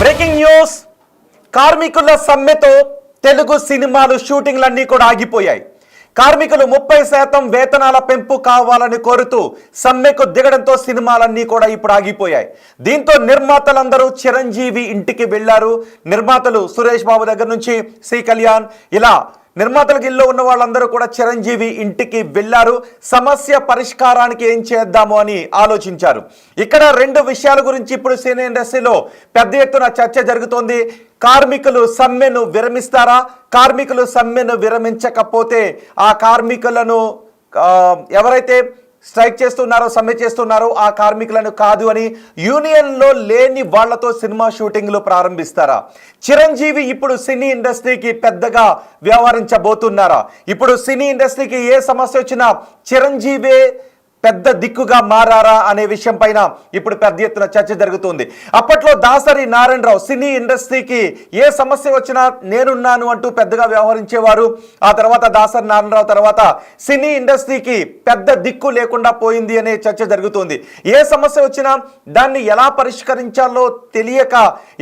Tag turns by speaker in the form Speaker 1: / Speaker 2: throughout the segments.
Speaker 1: Breaking news. కార్మికుల సమ్మెతో తెలుగు సినిమాలు షూటింగ్లన్నీ కూడా ఆగిపోయాయి. కార్మికులు 30% వేతనాల పెంపు కావాలని కోరుతూ సమ్మెకు దిగడంతో సినిమాలన్నీ కూడా ఇప్పుడు ఆగిపోయాయి. దీంతో నిర్మాతలందరూ చిరంజీవి ఇంటికి వెళ్లారు. నిర్మాతలు సురేష్ బాబు దగ్గర నుంచి సి కళ్యాణ్ ఇలా నిర్మాతల గిల్లో ఉన్న వాళ్ళందరూ కూడా చిరంజీవి ఇంటికి వెళ్లారు. సమస్య పరిష్కారానికి ఏం చేద్దాము అని ఆలోచించారు. ఇక్కడ రెండు విషయాల గురించి ఇప్పుడు సినీ ఇండస్ట్రీలో పెద్ద ఎత్తున చర్చ జరుగుతోంది. కార్మికులు సమ్మెను విరమిస్తారా? కార్మికులు సమ్మెను విరమించకపోతే ఆ కార్మికులను ఎవరైతే స్ట్రైక్ చేస్తున్నారో సమ్మె చేస్తున్నారో ఆ కార్మికులను కాదు అని యూనియన్లో లేని వాళ్లతో సినిమా షూటింగ్లు ప్రారంభిస్తారా? చిరంజీవి ఇప్పుడు సినీ ఇండస్ట్రీకి పెద్దగా వ్యవహరించబోతున్నారా? ఇప్పుడు సినీ ఇండస్ట్రీకి ఏ సమస్య వచ్చినా చిరంజీవే పెద్ద దిక్కుగా మారారా అనే విషయం పైన ఇప్పుడు పెద్ద ఎత్తున చర్చ జరుగుతుంది. అప్పట్లో దాసరి నారాయణరావు సినీ ఇండస్ట్రీకి ఏ సమస్య వచ్చినా నేనున్నాను అంటూ పెద్దగా వ్యవహరించేవారు. ఆ తర్వాత దాసరి నారాయణరావు తర్వాత సినీ ఇండస్ట్రీకి పెద్ద దిక్కు లేకుండా పోయింది అనే చర్చ జరుగుతుంది. ఏ సమస్య వచ్చినా దాన్ని ఎలా పరిష్కరించాలో తెలియక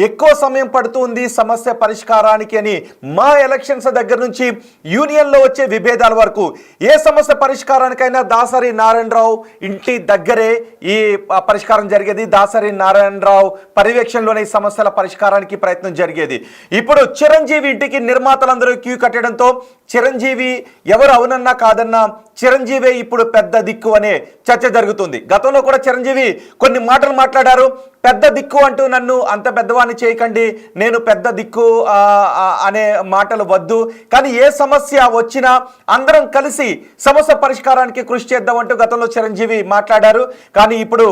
Speaker 1: ఎక్కువ సమయం పడుతుంది సమస్య పరిష్కారానికి అని మా ఎలక్షన్స్ దగ్గర నుంచి యూనియన్లో వచ్చే విభేదాల వరకు ఏ సమస్య పరిష్కారానికైనా దాసరి నారాయణరావు ఇంటి దగ్గరే ఈ పరిష్కారం జరిగేది. దాసరి నారాయణరావు పర్యవేక్షణలోనే ఈ సమస్యల పరిష్కారానికి ప్రయత్నం జరిగేది. ఇప్పుడు చిరంజీవి ఇంటికి నిర్మాతలందరూ క్యూ కట్టడంతో చిరంజీవి ఎవరు అవునన్నా కాదన్నా చిరంజీవి ఇప్పుడు పెద్ద దిక్కు అనే చర్చ జరుగుతుంది. గతంలో కూడా చిరంజీవి కొన్ని మాటలు మాట్లాడారు. పెద్ద దిక్కు అంటూ నన్ను అంత పెద్దవాణ్ణి చేయకండి, నేను పెద్ద దిక్కు అనే మాటలు వద్దు, కానీ ఏ సమస్య వచ్చినా అందరం కలిసి సమస్య పరిష్కారానికి కృషి చేద్దామంటూ గతంలో చిరంజీవి మాట్లాడారు. కానీ ఇప్పుడు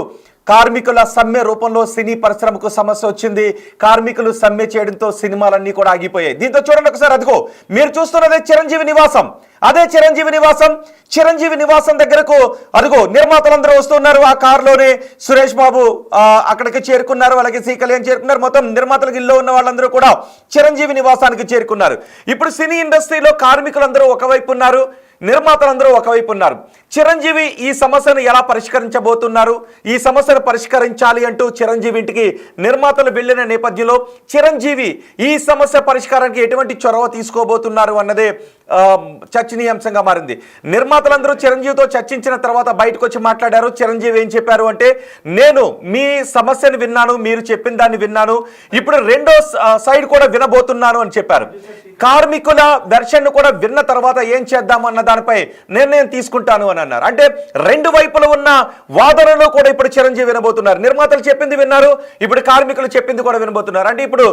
Speaker 1: కార్మికుల సమ్మె రూపంలో సినీ పరిశ్రమకు సమస్య వచ్చింది. కార్మికులు సమ్మె చేయడంతో సినిమాలన్నీ కూడా ఆగిపోయాయి. దీంతో చూడండి ఒకసారి, అదిగో మీరు చూస్తున్నదే చిరంజీవి నివాసం. అదే చిరంజీవి నివాసం. చిరంజీవి నివాసం దగ్గరకు అదిగో నిర్మాతలందరూ వస్తున్నారు. ఆ కారులోనే సురేష్ బాబు అక్కడికి చేరుకున్నారు, అలాగే సి కళ్యాణ్ చేరుకున్నారు. మొత్తం నిర్మాతలకు ఇల్లు ఉన్న వాళ్ళందరూ కూడా చిరంజీవి నివాసానికి చేరుకున్నారు. ఇప్పుడు సినీ ఇండస్ట్రీలో కార్మికులందరూ ఒకవైపు ఉన్నారు, నిర్మాతలందరూ ఒకవైపు ఉన్నారు. చిరంజీవి ఈ సమస్యను ఎలా పరిష్కరించబోతున్నారు? ఈ సమస్యను పరిష్కరించాలి అంటూ చిరంజీవి ఇంటికి నిర్మాతలు వెళ్ళిన నేపథ్యంలో చిరంజీవి ఈ సమస్య పరిష్కారానికి ఎటువంటి చొరవ తీసుకోబోతున్నారు అన్నదే చర్చనీయాంశంగా మారింది. నిర్మాతలందరూ చిరంజీవితో చర్చించిన తర్వాత బయటకు వచ్చి మాట్లాడారు. చిరంజీవి ఏం చెప్పారు అంటే, నేను మీ సమస్యను విన్నాను, మీరు చెప్పిన దాన్ని విన్నాను, ఇప్పుడు రెండో సైడ్ కూడా వినబోతున్నాను అని చెప్పారు. కార్మికుల వెర్షన్ కూడా విన్న తర్వాత ఏం చేద్దామన్న దానిపై నిర్ణయం తీసుకుంటాను అని అన్నారు. అంటే రెండు వైపులు ఉన్న వాదనలో కూడా ఇప్పుడు చిరంజీవి వినబోతున్నారు. నిర్మాతలు చెప్పింది విన్నారు, ఇప్పుడు కార్మికులు చెప్పింది కూడా వినబోతున్నారు. అంటే ఇప్పుడు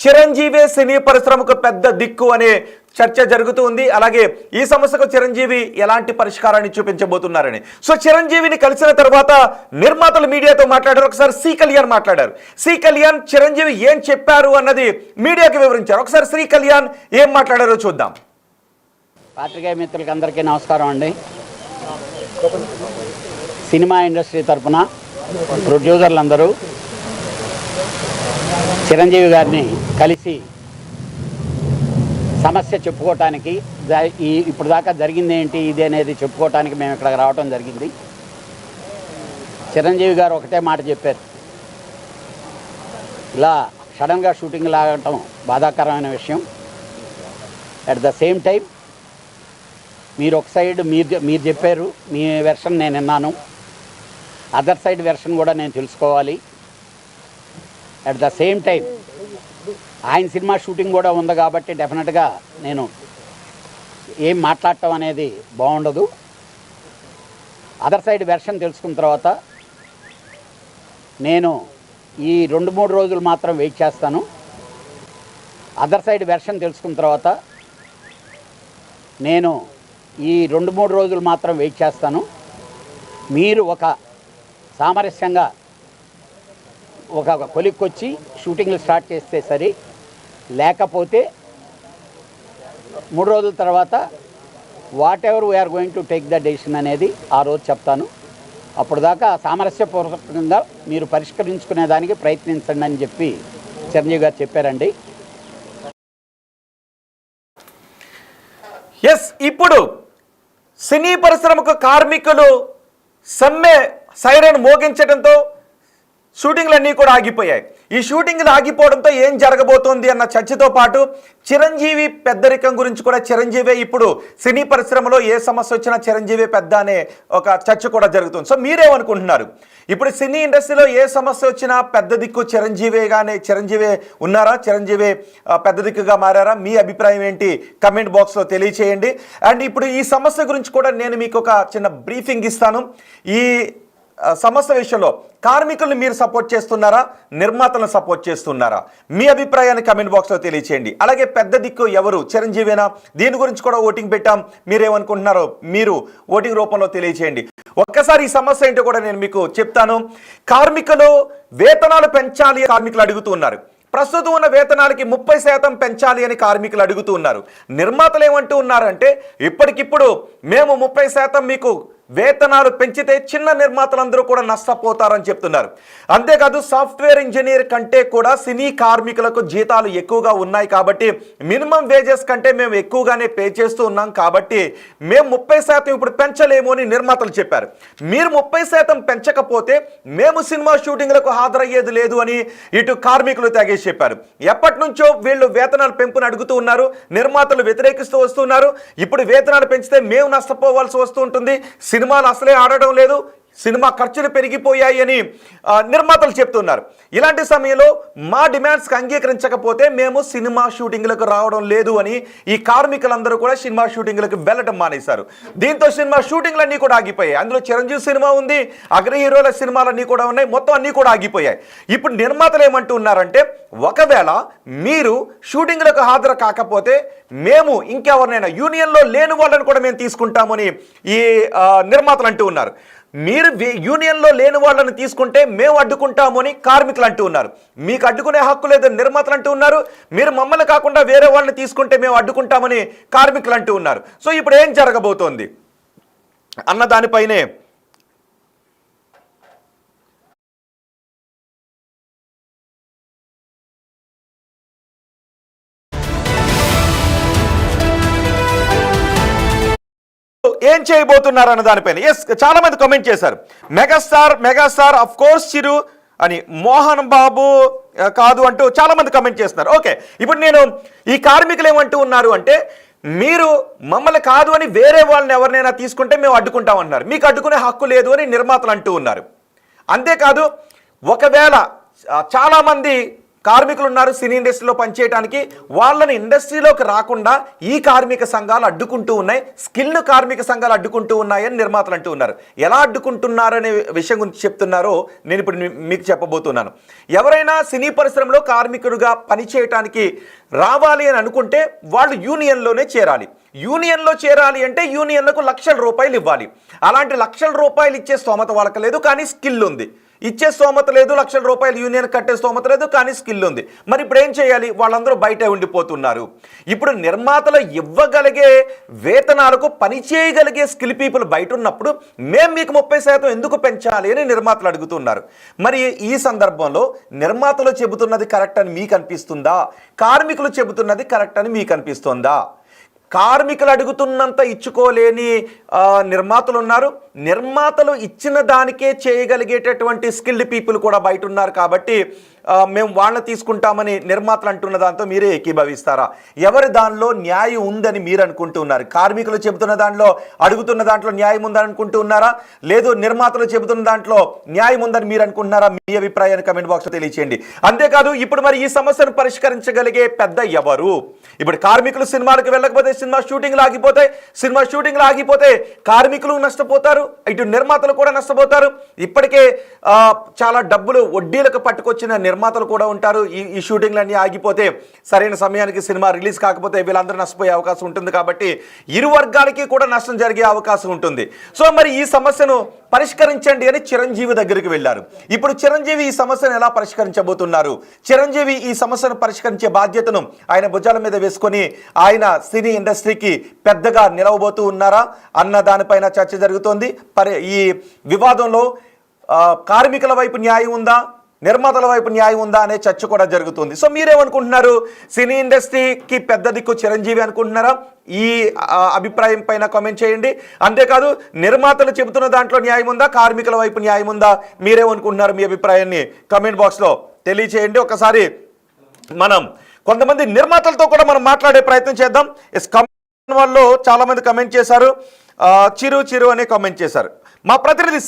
Speaker 1: చిరంజీవి సినీ పరిశ్రమకు పెద్ద దిక్కు అనే చర్చ జరుగుతూ ఉంది. అలాగే ఈ సమస్యకు చిరంజీవి ఎలాంటి పరిష్కారాన్ని చూపించబోతున్నారని. సో చిరంజీవిని కలిసిన తర్వాత నిర్మాతలు మీడియాతో మాట్లాడారు. ఒకసారి సి కళ్యాణ్ మాట్లాడారు. సి కళ్యాణ్ చిరంజీవి ఏం చెప్పారు అన్నది మీడియాకి వివరించారు. ఒకసారి శ్రీ కళ్యాణ్ ఏం మాట్లాడారో చూద్దాం.
Speaker 2: పాత్రికేయ మిత్రులకి అందరికీ నమస్కారం అండి. సినిమా ఇండస్ట్రీ తరఫున ప్రొడ్యూసర్లందరూ చిరంజీవి గారిని కలిసి సమస్య చెప్పుకోవటానికి, ఇప్పుడు దాకా జరిగింది ఏంటి ఇది అనేది చెప్పుకోవటానికి మేము ఇక్కడికి రావటం జరిగింది. చిరంజీవి గారు ఒకటే మాట చెప్పారు, ఇలా సడన్గా షూటింగ్ లాగటం బాధాకరమైన విషయం. అట్ ద సేమ్ టైం మీరు ఒక సైడ్ మీరు చెప్పారు, మీ వెర్షన్ నేను విన్నాను, అదర్ సైడ్ వెర్షన్ కూడా నేను తెలుసుకోవాలి. అట్ ద సేమ్ టైం ఆయన సినిమా షూటింగ్ కూడా ఉంది కాబట్టి డెఫినెట్గా నేను ఏం మాట్లాడటం అనేది బాగుండదు. అదర్ సైడ్ వెర్షన్ తెలుసుకున్న తర్వాత నేను ఈ 2-3 రోజులు మాత్రం వెయిట్ చేస్తాను. అదర్ సైడ్ వెర్షన్ తెలుసుకున్న తర్వాత నేను ఈ 2-3 రోజులు మాత్రం వెయిట్ చేస్తాను. మీరు ఒక సామరస్యంగా ఒక కొలిక్కొచ్చి షూటింగ్లు స్టార్ట్ చేస్తే సరి, లేకపోతే 3 రోజుల తర్వాత whatever we are going to take the decision అనేది ఆ రోజు చెప్తాను. అప్పుడు దాకా సామరస్యపూర్వకంగా మీరు పరిష్కరించుకునే దానికి ప్రయత్నించండి అని చెప్పి చిరంజీవి గారు చెప్పారండి.
Speaker 1: ఎస్, ఇప్పుడు సినీ పరిశ్రమకు కార్మికులు సమ్మె సైరన్ మోగించడంతో షూటింగ్లన్నీ కూడా ఆగిపోయాయి. ఈ షూటింగ్లు ఆగిపోవడంతో ఏం జరగబోతోంది అన్న చర్చతో పాటు చిరంజీవి పెద్దరికం గురించి కూడా చిరంజీవే ఇప్పుడు సినీ పరిశ్రమలో ఏ సమస్య వచ్చినా చిరంజీవే పెద్ద అనే ఒక చర్చ కూడా జరుగుతుంది. సో మీరేమనుకుంటున్నారు? ఇప్పుడు సినీ ఇండస్ట్రీలో ఏ సమస్య వచ్చినా పెద్ద దిక్కు చిరంజీవే ఉన్నారా? చిరంజీవే పెద్ద దిక్కుగా మారారా? మీ అభిప్రాయం ఏంటి? కమెంట్ బాక్స్లో తెలియచేయండి. అండ్ ఇప్పుడు ఈ సమస్య గురించి కూడా నేను మీకు ఒక చిన్న బ్రీఫింగ్ ఇస్తాను. ఈ సమస్య విషయంలో కార్మికులను మీరు సపోర్ట్ చేస్తున్నారా, నిర్మాతలను సపోర్ట్ చేస్తున్నారా? మీ అభిప్రాయాన్ని కమెంట్ బాక్స్లో తెలియచేయండి. అలాగే పెద్ద దిక్కు ఎవరు, చిరంజీవేనా? దీని గురించి కూడా ఓటింగ్ పెట్టాం. మీరేమనుకుంటున్నారో మీరు ఓటింగ్ రూపంలో తెలియచేయండి. ఒక్కసారి ఈ సమస్య ఏంటో కూడా నేను మీకు చెప్తాను. కార్మికులు వేతనాలు పెంచాలి కార్మికులు అడుగుతున్నారు. ప్రస్తుతం ఉన్న వేతనాలకి 30% పెంచాలి అని కార్మికులు అడుగుతూ ఉన్నారు. నిర్మాతలు ఏమంటూ ఉన్నారంటే ఇప్పటికిప్పుడు మేము 30% మీకు వేతనాలు పెంచితే చిన్న నిర్మాతలందరూ కూడా నష్టపోతారని చెప్తున్నారు. అంతేకాదు సాఫ్ట్వేర్ ఇంజనీర్ కంటే కూడా సినీ కార్మికులకు జీతాలు ఎక్కువగా ఉన్నాయి కాబట్టి మినిమం వేజెస్ కంటే మేము ఎక్కువగానే పే చేస్తూ ఉన్నాం కాబట్టి మేము 30% ఇప్పుడు పెంచలేము అని నిర్మాతలు చెప్పారు. మీరు 30% పెంచకపోతే మేము సినిమా షూటింగ్లకు హాజరయ్యేది లేదు అని ఇటు కార్మికులు తెగేసి చెప్పారు. ఎప్పటి నుంచో వీళ్ళు వేతనాలు పెంపుని అడుగుతూ ఉన్నారు. నిర్మాతలు వ్యతిరేకిస్తూ వస్తున్నారు. ఇప్పుడు వేతనాలు పెంచితే మేము నష్టపోవాల్సి వస్తూ ఉంటుంది. సినిమాలు అసలే ఆడడం లేదు, సినిమా ఖర్చులు పెరిగిపోయాయి అని నిర్మాతలు చెప్తున్నారు. ఇలాంటి సమయంలో మా డిమాండ్స్కి అంగీకరించకపోతే మేము సినిమా షూటింగ్లకు రావడం లేదు అని ఈ కార్మికులందరూ కూడా సినిమా షూటింగ్లకు వెళ్ళడం మానేశారు. దీంతో సినిమా షూటింగ్లన్నీ కూడా ఆగిపోయాయి. అందులో చిరంజీవి సినిమా ఉంది, అగ్ర హీరోల సినిమాలన్నీ కూడా ఉన్నాయి, మొత్తం అన్నీ కూడా ఆగిపోయాయి. ఇప్పుడు నిర్మాతలు ఏమంటూ ఉన్నారంటే ఒకవేళ మీరు షూటింగ్లకు హాజరు కాకపోతే మేము ఇంకెవరినైనా యూనియన్లో లేని వాళ్ళని కూడా మేము తీసుకుంటామని ఈ నిర్మాతలు అంటూ ఉన్నారు. మీరు యూనియన్లో లేని వాళ్ళని తీసుకుంటే మేము అడ్డుకుంటాము అని కార్మికులు అంటూ ఉన్నారు. మీకు అడ్డుకునే హక్కు లేదని నిర్మాతలు అంటూ ఉన్నారు. మీరు మమ్మల్ని కాకుండా వేరే వాళ్ళని తీసుకుంటే మేము అడ్డుకుంటామని కార్మికులు అంటూ ఉన్నారు. సో ఇప్పుడు ఏం జరగబోతోంది అన్న దానిపైనే ఏం చేయబోతున్నారు అన్న దానిపైన చాలా మంది కామెంట్ చేశారు. మెగాస్టార్ ఆఫ్ కోర్స్ చిరు అని, మోహన్ బాబు కాదు అంటూ చాలా మంది కామెంట్ చేస్తున్నారు. ఓకే, ఇప్పుడు నేను ఈ కార్మికులు ఏమంటూ ఉన్నారు అంటే మీరు మమ్మల్ని కాదు అని వేరే వాళ్ళని ఎవరినైనా తీసుకుంటే మేము అడ్డుకుంటామన్నారు. మీకు అడ్డుకునే హక్కు లేదు అని నిర్మాతలు అంటూ ఉన్నారు. అంతేకాదు ఒకవేళ చాలామంది కార్మికులు ఉన్నారు సినీ ఇండస్ట్రీలో పనిచేయడానికి, వాళ్ళని ఇండస్ట్రీలోకి రాకుండా ఈ కార్మిక సంఘాలు అడ్డుకుంటూ ఉన్నాయి, స్కిల్డ్ కార్మిక సంఘాలు అడ్డుకుంటూ ఉన్నాయని నిర్మాతలు అంటూ ఉన్నారు. ఎలా అడ్డుకుంటున్నారనే విషయం గురించి చెప్తున్నారో నేను ఇప్పుడు మీకు చెప్పబోతున్నాను. ఎవరైనా సినీ పరిశ్రమలో కార్మికుడిగా పనిచేయటానికి రావాలి అని అనుకుంటే వాళ్ళు యూనియన్లోనే చేరాలి. యూనియన్లో చేరాలి అంటే యూనియన్లకు లక్షల రూపాయలు ఇవ్వాలి. అలాంటి లక్షల రూపాయలు ఇచ్చే స్తోమత వాళ్ళకి లేదు, కానీ స్కిల్ ఉంది. ఇచ్చే స్తోమత లేదు, లక్షల రూపాయలు యూనియన్ కట్టే స్తోమత లేదు, కానీ స్కిల్ ఉంది. మరి ఇప్పుడు ఏం చేయాలి? వాళ్ళందరూ బయట ఉండిపోతున్నారు. ఇప్పుడు నిర్మాతలు ఇవ్వగలిగే వేతనాలకు పని చేయగలిగే స్కిల్ పీపుల్ బయట ఉన్నప్పుడు మేము మీకు 30% ఎందుకు పెంచాలి అని నిర్మాతలు అడుగుతున్నారు. మరి ఈ సందర్భంలో నిర్మాతలు చెబుతున్నది కరెక్ట్ అని మీకు అనిపిస్తుందా? కార్మికులు చెబుతున్నది కరెక్ట్ అని మీకు అనిపిస్తుందా? కార్మికులు అడుగుతున్నంత ఇచ్చుకోలేని నిర్మాతలు ఉన్నారు. నిర్మాతలు ఇచ్చిన దానికే చేయగలిగేటటువంటి స్కిల్డ్ పీపుల్ కూడా బయట ఉన్నారు. కాబట్టి మేము వాళ్ళని తీసుకుంటామని నిర్మాతలు అంటున్న దాంతో మీరే ఏకీభవిస్తారా? ఎవరి దానిలో న్యాయం ఉందని మీరు అనుకుంటున్నారు? కార్మికులు చెబుతున్న దాంట్లో అడుగుతున్న దాంట్లో న్యాయం ఉందని అనుకుంటూ ఉన్నారా? లేదు నిర్మాతలు చెబుతున్న దాంట్లో న్యాయం ఉందని మీరు అనుకుంటున్నారా? మీ అభిప్రాయాన్ని కమెంట్ బాక్స్లో తెలియచేయండి. అంతేకాదు ఇప్పుడు మరి ఈ సమస్యను పరిష్కరించగలిగే పెద్ద ఎవరు? ఇప్పుడు కార్మికులు సినిమాలకు వెళ్ళకపోతే సినిమా షూటింగ్లు ఆగిపోతే కార్మికులు నష్టపోతారు, ఇటు నిర్మాతలు కూడా నష్టపోతారు. ఇప్పటికే చాలా డబ్బులు వడ్డీలకు పట్టుకొచ్చిన నిర్మాతలు కూడా ఉంటారు. ఈ షూటింగ్లన్నీ ఆగిపోతే సరైన సమయానికి సినిమా రిలీజ్ కాకపోతే వీళ్ళందరూ నష్టపోయే అవకాశం ఉంటుంది. కాబట్టి ఇరు వర్గాలకి కూడా నష్టం జరిగే అవకాశం ఉంటుంది. సో మరి ఈ సమస్యను పరిష్కరించండి అని చిరంజీవి దగ్గరికి వెళ్ళారు. ఇప్పుడు చిరంజీవి ఈ సమస్యను ఎలా పరిష్కరించబోతున్నారు? చిరంజీవి ఈ సమస్యను పరిష్కరించే బాధ్యతను ఆయన భుజాల మీద వేసుకొని ఆయన సినీ ఇండస్ట్రీకి పెద్దగా నిలవబోతూ ఉన్నారా అన్న దానిపైన చర్చ జరుగుతోంది. ఈ వివాదంలో కార్మికుల వైపు న్యాయం ఉందా, నిర్మాతల వైపు న్యాయం ఉందా అనే చర్చ కూడా జరుగుతుంది. సో మీరేమనుకుంటున్నారు? సినీ ఇండస్ట్రీకి పెద్ద దిక్కు చిరంజీవి అనుకుంటున్నారా? ఈ అభిప్రాయం పైన కామెంట్ చేయండి. అంతేకాదు నిర్మాతలు చెబుతున్న దాంట్లో న్యాయం ఉందా, కార్మికుల వైపు న్యాయం ఉందా, మీరేమనుకుంటున్నారు? మీ అభిప్రాయాన్ని కామెంట్ బాక్స్లో తెలియచేయండి. ఒకసారి మనం కొంతమంది నిర్మాతలతో కూడా మనం మాట్లాడే ప్రయత్నం చేద్దాం. కమెంట్ వాళ్ళు చాలా మంది కమెంట్ చేశారు. చిరు అనే కామెంట్ చేశారు. మా ప్రతినిధి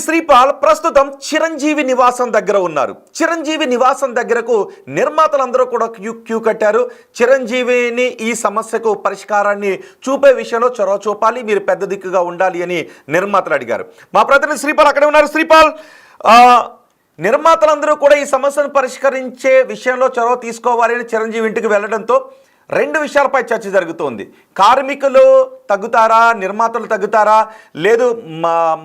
Speaker 1: శ్రీపాల్ ప్రస్తుతం చిరంజీవి నివాసం దగ్గర ఉన్నారు. చిరంజీవి నివాసం దగ్గరకు నిర్మాతలందరూ కూడా క్యూ కట్టారు. చిరంజీవిని ఈ సమస్యకు పరిష్కారాన్ని చూపే విషయంలో చొరవ చూపాలి, మీరు పెద్ద దిక్కుగా ఉండాలి అని నిర్మాతలు అడిగారు. మా ప్రతినిధి శ్రీపాల్ అక్కడే ఉన్నారు. శ్రీపాల్, నిర్మాతలందరూ కూడా ఈ సమస్యను పరిష్కరించే విషయంలో చొరవ తీసుకోవాలి అని చిరంజీవి ఇంటికి వెళ్లడంతో రెండు విషయాలపై చర్చ జరుగుతోంది. కార్మికులు తగ్గుతారా, నిర్మాతలు తగ్గుతారా, లేదు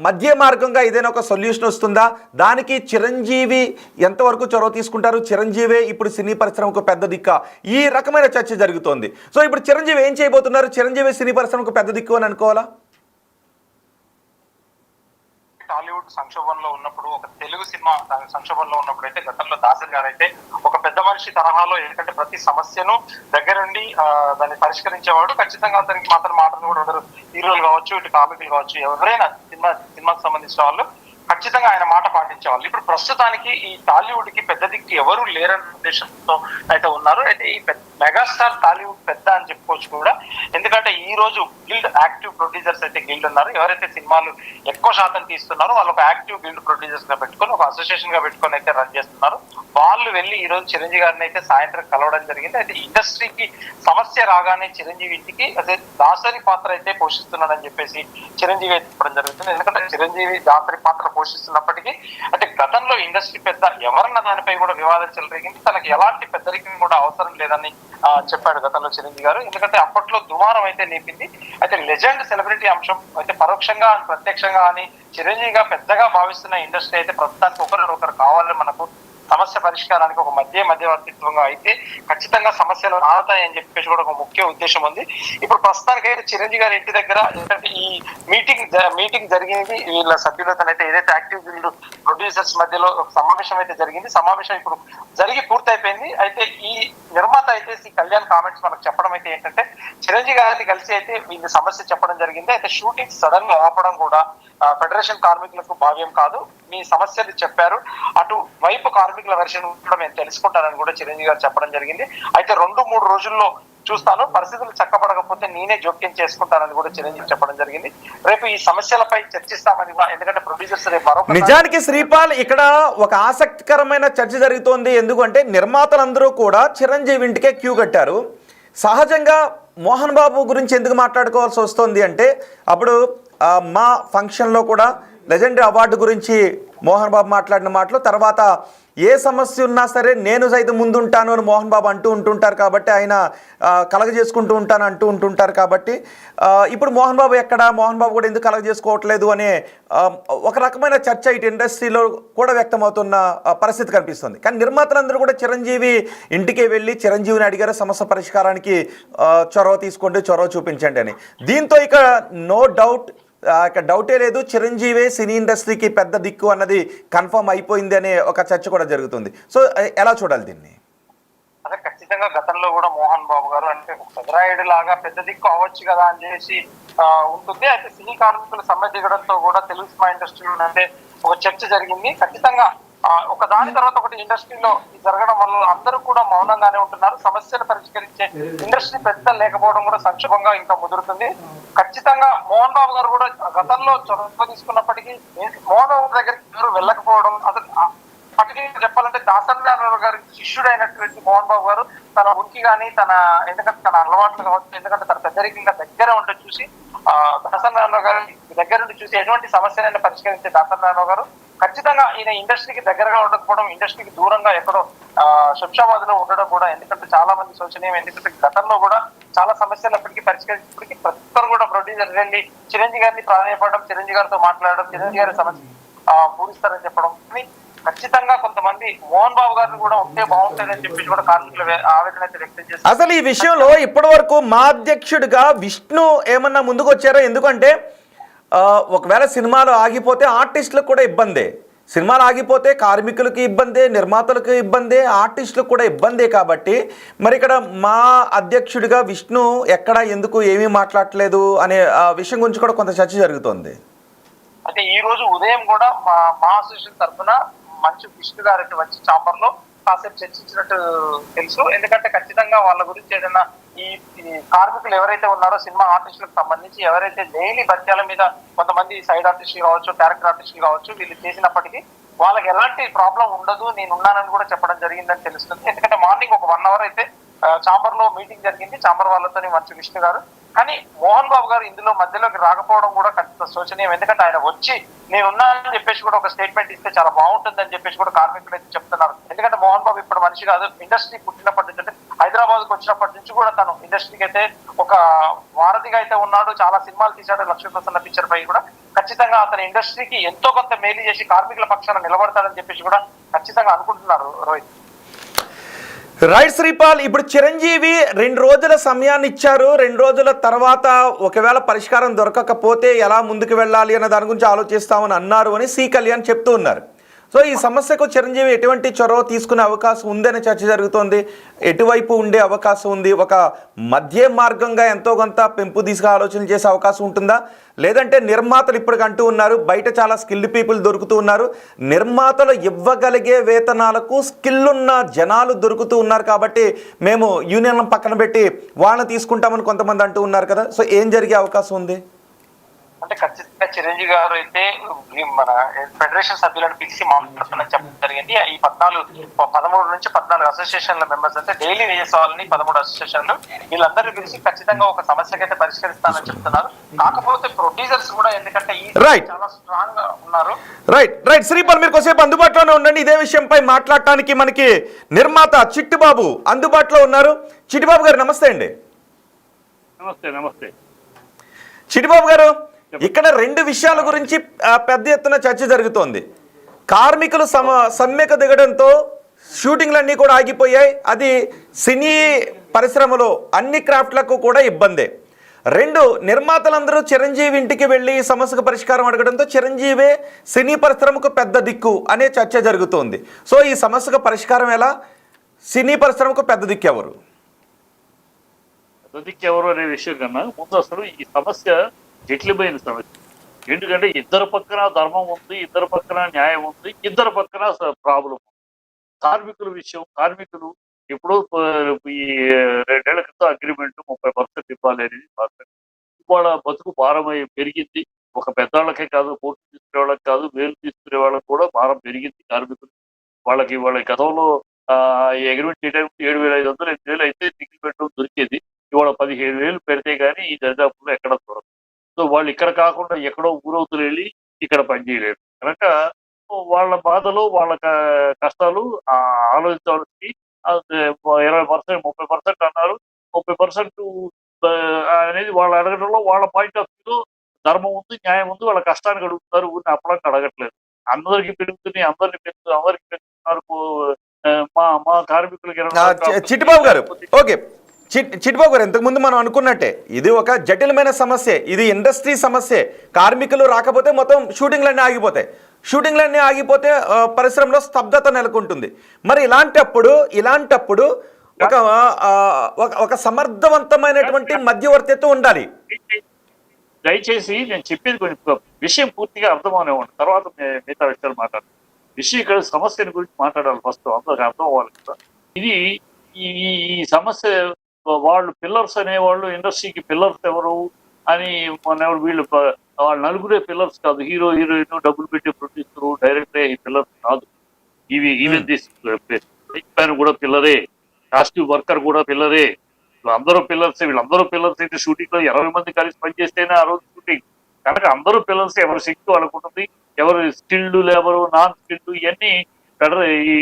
Speaker 1: మధ్య మార్గంగా ఏదైనా ఒక సొల్యూషన్ వస్తుందా, దానికి చిరంజీవి ఎంతవరకు చొరవ తీసుకుంటారు, చిరంజీవే ఇప్పుడు సినీ పరిశ్రమకు పెద్ద దిక్కు, ఈ రకమైన చర్చ జరుగుతోంది. సో ఇప్పుడు చిరంజీవి ఏం చేయబోతున్నారు? చిరంజీవి సినీ పరిశ్రమకు పెద్ద దిక్కు అని అనుకోవాలా?
Speaker 3: టాలీవుడ్ సంక్షోభంలో ఉన్నప్పుడు, ఒక తెలుగు సినిమా సంక్షోభంలో ఉన్నప్పుడు అయితే గతంలో దాసరి గారు అయితే ఒక పెద్ద మనిషి తరహాలో ఎందుకంటే ప్రతి సమస్యను దగ్గరుండి దాన్ని పరిష్కరించేవాడు. ఖచ్చితంగా అతనికి మాటలు కూడా ఉండరు. హీరోలు కావచ్చు, ఇటు కామికులు కావచ్చు, ఎవరైనా సినిమాకి సంబంధించిన వాళ్ళు ఖచ్చితంగా ఆయన మాట పాటించేవాళ్ళు. ఇప్పుడు ప్రస్తుతానికి ఈ టాలీవుడ్ కి పెద్ద దిక్కు ఎవరు లేరన్న ఉద్దేశంతో అయితే ఉన్నారు. అయితే ఈ మెగాస్టార్ టాలీవుడ్ పెద్ద అని చెప్పుకోవచ్చు కూడా. ఎందుకంటే ఈ రోజు గిల్డ్ యాక్టివ్ ప్రొడ్యూసర్స్ అయితే గిల్డ్ ఉన్నారు. ఎవరైతే సినిమాలు ఎక్కువ శాతం తీస్తున్నారో వాళ్ళు ఒక యాక్టివ్ గిల్డ్ ప్రొడ్యూసర్స్ గా పెట్టుకొని, ఒక అసోసియేషన్ గా పెట్టుకొని అయితే రన్ చేస్తున్నారు. వాళ్ళు వెళ్ళి ఈ రోజు చిరంజీవి గారిని అయితే సాయంత్రం కలవడం జరిగింది. అయితే ఇండస్ట్రీకి సమస్య రాగానే చిరంజీవి ఇంటికి అదే దాసరి పాత్ర అయితే పోషిస్తున్నాడని చెప్పేసి చిరంజీవి అయితే చెప్పడం జరుగుతుంది. ఎందుకంటే చిరంజీవి దాసరి పాత్ర పోషిస్తున్నప్పటికీ అంటే గతంలో ఇండస్ట్రీ పెద్ద ఎవరన్న దానిపై కూడా వివాదం చెలరేగింది. తనకి ఎలాంటి పెద్దరికం కూడా అవసరం లేదని చెప్పాడు గతంలో చిరంజీవి గారు. ఎందుకంటే అప్పట్లో దుమారం అయితే లేపింది. అయితే లెజెండ్ సెలబ్రిటీ అంశం అయితే పరోక్షంగా ప్రత్యక్షంగా అని చిరంజీవిగా పెద్దగా భావిస్తున్న ఇండస్ట్రీ అయితే ప్రస్తుతానికి ఒకరు కావాలని మనకు సమస్య పరిష్కారానికి ఒక మధ్యవర్తిత్వంగా అయితే ఖచ్చితంగా సమస్యలు రాతాయని చెప్పేసి కూడా ఒక ముఖ్య ఉద్దేశం ఉంది. ఇప్పుడు ప్రస్తుతానికి అయితే చిరంజీవి గారి ఇంటి దగ్గర ఏంటంటే ఈ మీటింగ్ జరిగింది. వీళ్ళ సభ్యులతోనైతే ఏదైతే యాక్టివ్ గిల్డ్ ప్రొడ్యూసర్స్ మధ్యలో ఒక సమావేశం అయితే జరిగింది. సమావేశం ఇప్పుడు జరిగి పూర్తయిపోయింది. అయితే ఈ నిర్మాత అయితే శ్రీ కళ్యాణ్ కామెంట్స్ మనకు చెప్పడం అయితే ఏంటంటే చిరంజీవి గారిని కలిసి అయితే వీళ్ళ సమస్య చెప్పడం జరిగింది. అయితే షూటింగ్ సడన్ గా ఆపడం కూడా ఫెడరేషన్ కార్మికులకు భావ్యం కాదు. మీ సమస్యలు చెప్పారు, అటు వైపు కార్మికుల వెర్షన్ కూడా మేము తెలుసుకుంటానని కూడా చిరంజీవి గారు చెప్పడం జరిగింది. అయితే 2-3 రోజుల్లో చూస్తాను, పరిస్థితులు చక్కబడకపోతే నేనే జోక్యం చేసుకుంటానని కూడా చిరంజీవి చెప్పడం జరిగింది. రేపు ఈ సమస్యలపై చర్చిస్తామని, ఎందుకంటే ప్రొడ్యూసర్స్ రేపు మరొక
Speaker 1: నిజానికి శ్రీపాల్ ఇక్కడ ఒక ఆసక్తికరమైన చర్చ జరుగుతోంది. ఎందుకంటే నిర్మాతలందరూ కూడా చిరంజీవి ఇంటికే క్యూ కట్టారు. సహజంగా మోహన్ బాబు గురించి ఎందుకు మాట్లాడుకోవాల్సి వస్తుంది అంటే అప్పుడు మా ఫంక్షన్లో కూడా లెజెండరీ అవార్డు గురించి మోహన్ బాబు మాట్లాడిన మాటలు, తర్వాత ఏ సమస్య ఉన్నా సరే నేను సైతం ముందుంటాను అని మోహన్ బాబు ఉంటుంటారు కాబట్టి ఆయన కలగజేసుకుంటూ ఉంటాను ఉంటుంటారు కాబట్టి ఇప్పుడు మోహన్ బాబు మోహన్ బాబు కూడా ఎందుకు కలగజేసుకోవట్లేదు అనే ఒక రకమైన చర్చ ఇటు ఇండస్ట్రీలో కూడా వ్యక్తమవుతున్న పరిస్థితి కనిపిస్తుంది. కానీ నిర్మాతలందరూ కూడా చిరంజీవి ఇంటికి వెళ్ళి చిరంజీవిని అడిగారు సమస్య పరిష్కారానికి చొరవ చూపించండి అని. దీంతో ఇక నో డౌట్, ఇక డౌటే లేదు, చిరంజీవి సినీ ఇండస్ట్రీకి పెద్ద దిక్కు అన్నది కన్ఫర్మ్ అయిపోయింది అనే ఒక చర్చ కూడా జరుగుతుంది. సో ఎలా చూడాలి దీన్ని?
Speaker 3: అదే ఖచ్చితంగా గతంలో కూడా మోహన్ బాబు గారు అంటే పెదరాయుడు లాగా పెద్ద దిక్కు అవ్వచ్చు కదా అని చేసి ఉంటుంది. అయితే సినీ కార్మికుల సమ్మె దిగడంతో కూడా తెలుగు సినిమా ఇండస్ట్రీలో అంటే ఒక చర్చ జరిగింది. ఖచ్చితంగా ఒక దాని తర్వాత ఒకటి ఇండస్ట్రీలో జరగడం వల్ల అందరూ కూడా మౌనంగానే ఉంటున్నారు. సమస్యలు పరిష్కరించే ఇండస్ట్రీ పెద్ద లేకపోవడం కూడా సంక్షోభంగా ఇంకా ముదురుతుంది. ఖచ్చితంగా మోహన్ బాబు గారు కూడా గతంలో చొరవ తీసుకున్నప్పటికీ మోహన్ బాబు దగ్గరికి ఎవరు వెళ్ళకపోవడం, అసలు పర్టికులర్ చెప్పాలంటే దాసరి గారి శిష్యుడు అయినటువంటి మోహన్ బాబు గారు తన ఉనికి కానీ ఎందుకంటే తన అలవాట్లు కావచ్చు, ఎందుకంటే తన పెద్దరికంగా దగ్గర ఉంటే చూసి దాసరి గారి దగ్గర నుండి చూసి ఎటువంటి సమస్యలైనా పరిష్కరించే దాసరి గారు ఖచ్చితంగా ఈయన ఇండస్ట్రీకి దగ్గరగా ఉండకపోవడం, ఇండస్ట్రీకి దూరంగా ఎక్కడో శంషాబాద్ లో ఉండడం కూడా ఎందుకంటే చాలా మంది శోచనీయం. ఎందుకంటే గతంలో కూడా చాలా సమస్యలు అప్పటికీ పరిష్కరించినప్పటికీ ప్రతి ఒక్కరు కూడా ప్రొడ్యూసర్ వెళ్ళి చిరంజీవి గారిని ప్రాధాన్యపడడం, చిరంజీవి గారితో మాట్లాడడం, చిరంజీవి గారి సమస్య పూరిస్తారని చెప్పడం. ఖచ్చితంగా కొంతమంది మోహన్ బాబు గారిని కూడా ఉంటే బాగుంటుందని చెప్పేసి కూడా కార్మికులు ఆవేదన అయితే వ్యక్తం చేస్తారు.
Speaker 1: అసలు ఈ విషయంలో ఇప్పటి వరకు మా అధ్యక్షుడిగా విష్ణు ఏమన్నా ముందుకు వచ్చారో? ఎందుకంటే ఒకవేళ సినిమాలు ఆగిపోతే ఆర్టిస్టులకు కూడా ఇబ్బందే. సినిమాలు ఆగిపోతే కార్మికులకి ఇబ్బందే, నిర్మాతలకు ఇబ్బందే, ఆర్టిస్టులకు కూడా ఇబ్బందే. కాబట్టి మరి ఇక్కడ మా అధ్యక్షుడిగా విష్ణు ఎక్కడ ఎందుకు ఏమీ మాట్లాడట్లేదు అనే విషయం గురించి కూడా కొంత చర్చ జరుగుతోంది.
Speaker 3: అయితే ఈ రోజు ఉదయం కూడా మా అసోసియేషన్ తరఫున మంచు విష్ణు గారికి వచ్చి చాంబర్ లో కాసేపు చర్చించినట్టు తెలుసు. ఎందుకంటే ఖచ్చితంగా వాళ్ళ గురించి ఏదైనా ఈ కార్మికులు ఎవరైతే ఉన్నారో సినిమా ఆర్టిస్టులకు సంబంధించి ఎవరైతే డైలీ భత్యాల మీద కొంతమంది సైడ్ ఆర్టిస్టులు కావచ్చు, క్యారెక్టర్ ఆర్టిస్టులు కావచ్చు, వీళ్ళు చేసినప్పటికీ వాళ్ళకి ఎలాంటి ప్రాబ్లం ఉండదు, నేను ఉన్నానని కూడా చెప్పడం జరిగిందని తెలుస్తుంది. ఎందుకంటే మార్నింగ్ ఒక 1 hour అయితే చాంబర్ లో మీటింగ్ జరిగింది చాంబర్ వాళ్ళతో మంచు విష్ణు గారు. కానీ మోహన్ బాబు గారు ఇందులో మధ్యలోకి రాకపోవడం కూడా ఖచ్చిత శోచనీయం. ఎందుకంటే ఆయన వచ్చి నేనున్నానని చెప్పేసి కూడా ఒక స్టేట్మెంట్ ఇస్తే చాలా బాగుంటుందని చెప్పేసి కూడా కార్మికులు అయితే చెప్తున్నారు. ఎందుకంటే మోహన్ బాబు ఇప్పుడు మనిషి కాదు, ఇండస్ట్రీ పుట్టినప్పటి నుంచి అంటే హైదరాబాద్ కు వచ్చినప్పటి నుంచి కూడా తను ఇండస్ట్రీకి అయితే ఒక వారధిగా అయితే ఉన్నాడు. చాలా సినిమాలు తీశాడు, లక్ష్మీ ప్రసన్న పిక్చర్ పై కూడా. ఖచ్చితంగా అతని ఇండస్ట్రీకి ఎంతో కొంత మేలు చేసి కార్మికుల పక్షాన నిలబడతాడని చెప్పేసి కూడా ఖచ్చితంగా అనుకుంటున్నారు రోహిత్.
Speaker 1: రైట్ శ్రీపాల్, ఇప్పుడు చిరంజీవి 2 రోజుల సమయాన్ని ఇచ్చారు. 2 రోజుల తర్వాత ఒకవేళ పరిష్కారం దొరకకపోతే ఎలా ముందుకు వెళ్ళాలి అన్న దాని గురించి ఆలోచిస్తామని అన్నారు అని సి కళ్యాణ్ చెప్తూ ఉన్నారు. సో ఈ సమస్యకు చిరంజీవి ఎటువంటి చొరవ తీసుకునే అవకాశం ఉందనే చర్చ జరుగుతోంది. ఎటువైపు ఉండే అవకాశం ఉంది? ఒక మధ్య మార్గంగా ఎంతో కొంత పెంపు తీసుకు ఆలోచనలు చేసే అవకాశం ఉంటుందా? లేదంటే నిర్మాతలు ఇప్పటికంటూ ఉన్నారు, బయట చాలా స్కిల్డ్ పీపుల్ దొరుకుతూ ఉన్నారు, నిర్మాతలు ఇవ్వగలిగే వేతనాలకు స్కిల్ ఉన్న జనాలు దొరుకుతూ ఉన్నారు కాబట్టి మేము యూనియన్లను పక్కన పెట్టి వాళ్ళని తీసుకుంటామని కొంతమంది అంటూ ఉన్నారు కదా. సో ఏం జరిగే అవకాశం ఉంది?
Speaker 3: అంటే ఖచ్చితంగా చిరంజీవి గారు అయితే మన ఫెడరేషన్ సభ్యులను పిలిచి మాట్లాడుతున్నని చెప్పడం జరిగింది. ఈ 13 నుంచి 14 అసోసియేషన్ల మెంబర్స్ అంటే డైలీ వేజెస్ వాళ్ళని 13 అసోసియేషన్లు వీళ్ళందరూ పిలిచి ఖచ్చితంగా ఒక సమస్యకైతే పరిష్కరిస్తానని చెప్తున్నారు. కాకపోతే ప్రొడ్యూసర్స్ కూడా ఎందుకంటే ఈ చాలా స్ట్రాంగ్ గా ఉన్నారు.
Speaker 1: రైట్ శ్రీపాల్, మీరు కొద్దిసేపు అందుబాటులోనే ఉండండి. ఇదే విషయంపై మాట్లాడటానికి మనకి నిర్మాత చిట్టిబాబు అందుబాటులో ఉన్నారు. చిట్టిబాబు గారు నమస్తే అండి.
Speaker 4: నమస్తే
Speaker 1: చిట్టిబాబు గారు, ఇక్కడ 2 విషయాల గురించి పెద్ద ఎత్తున చర్చ జరుగుతోంది. కార్మికులు సమ్మెకు దిగడంతో షూటింగ్లన్నీ కూడా ఆగిపోయాయి. అది సినీ పరిశ్రమలో అన్ని క్రాఫ్ట్లకు కూడా ఇబ్బందే. 2, నిర్మాతలందరూ చిరంజీవి ఇంటికి వెళ్ళి ఈ సమస్యకు పరిష్కారం అడగడంతో చిరంజీవే సినీ పరిశ్రమకు పెద్ద దిక్కు అనే చర్చ జరుగుతోంది. సో ఈ సమస్యకు పరిష్కారం ఎలా? సినీ పరిశ్రమకు పెద్ద దిక్కు ఎవరు?
Speaker 4: పెద్ద దిక్కు ఎవరు అనే విషయం కన్నా ముందు అసలు ఈ సమస్య జటిలమైన సమస్య. ఎందుకంటే ఇద్దరు పక్కన ధర్మం ఉంది, ఇద్దరు పక్కన న్యాయం ఉంది, ఇద్దరు పక్కన ప్రాబ్లం ఉంది. కార్మికుల విషయం, కార్మికులు ఎప్పుడో ఈ 2 ఏళ్ల క్రితం అగ్రిమెంట్ 30% ఇవ్వాలి అనేది వాళ్ళ బతుకు భారం పెరిగింది. ఒక పెద్దవాళ్ళకే కాదు, కోర్టు తీసుకునే వాళ్ళకి కాదు, వేలు తీసుకునే వాళ్ళకి కూడా భారం పెరిగింది. కార్మికులు వాళ్ళ గతంలో అగ్రిమెంట్ చేయడానికి 7,500 8,000 అయితే టికెట్ పెట్టడం దొరికేది. ఇవాళ 15,000 పెడితే కానీ ఈ దరిదాపులో ఎక్కడ దొరకదు. సో వాళ్ళు ఇక్కడ కాకుండా ఎక్కడో ఊరవుతులు వెళ్ళి ఇక్కడ పనిచేయలేరు కనుక వాళ్ళ బాధలు, వాళ్ళ కష్టాలు ఆలోచించవలసి 20% 30% అన్నారు. 30% అనేది వాళ్ళు అడగడంలో వాళ్ళ పాయింట్ ఆఫ్ వ్యూలో ధర్మం ఉంది, న్యాయం ఉంది. వాళ్ళ కష్టాన్ని అడుగుతున్నారు, ఊరిని అప్పడానికి అడగట్లేదు. అందరికి పెరుగుతున్నాయి, అందరికి పెంచుతున్నారు. మా కార్మికులకి
Speaker 1: చిట్టిబాబు గారు, ఓకే చిట్టిబాబు గారు, ఇంతకుముందు మనం అనుకున్నట్టే ఇది ఒక జటిలమైన సమస్య. ఇది ఇండస్ట్రీ సమస్య. కార్మికులు రాకపోతే మొత్తం షూటింగ్లన్నీ ఆగిపోతాయి. షూటింగ్లన్నీ ఆగిపోతే పరిశ్రమలో స్తబ్దత నెలకొంటుంది. మరి ఇలాంటప్పుడు ఒక సమర్థవంతమైనటువంటి మధ్యవర్తిత్వం ఉండాలి.
Speaker 4: దయచేసి నేను చెప్పేది కొంచెం విషయం పూర్తిగా అర్థమవునేవ్వండి, తర్వాత మిగతా విషయాలు మాట్లాడాలి. విషయం ఇక్కడ సమస్యల గురించి మాట్లాడాలి. ఫస్ట్ అందరికి అర్థం అవ్వాలి కదా. ఇది ఈ సమస్య వాళ్ళు పిల్లర్స్ అనేవాళ్ళు, ఇండస్ట్రీకి పిల్లర్స్ ఎవరు అని వీళ్ళు వాళ్ళ నలుగురే పిల్లర్స్ కాదు. హీరో, హీరోయిన్, డబ్బులు పెట్టే ప్రొడ్యూసరు, డైరెక్టరే ఈ పిల్లర్స్ కాదు. ఈవెన్ కూడా పిల్లరే, కాస్ట్యూమ్ వర్కర్ కూడా పిల్లరే. అందరూ పిల్లర్స్. వీళ్ళందరూ పిల్లర్స్ అయితే షూటింగ్ లో 20 మంది కలిసి పనిచేస్తేనే ఆ రోజు షూటింగ్ కనుక అందరూ పిల్లర్స్. ఎవరి శక్తి వాళ్ళకు ఉంటుంది. ఎవరు స్కిల్డ్, లేబరు, నాన్ స్కిల్డ్, ఇవన్నీ ఈ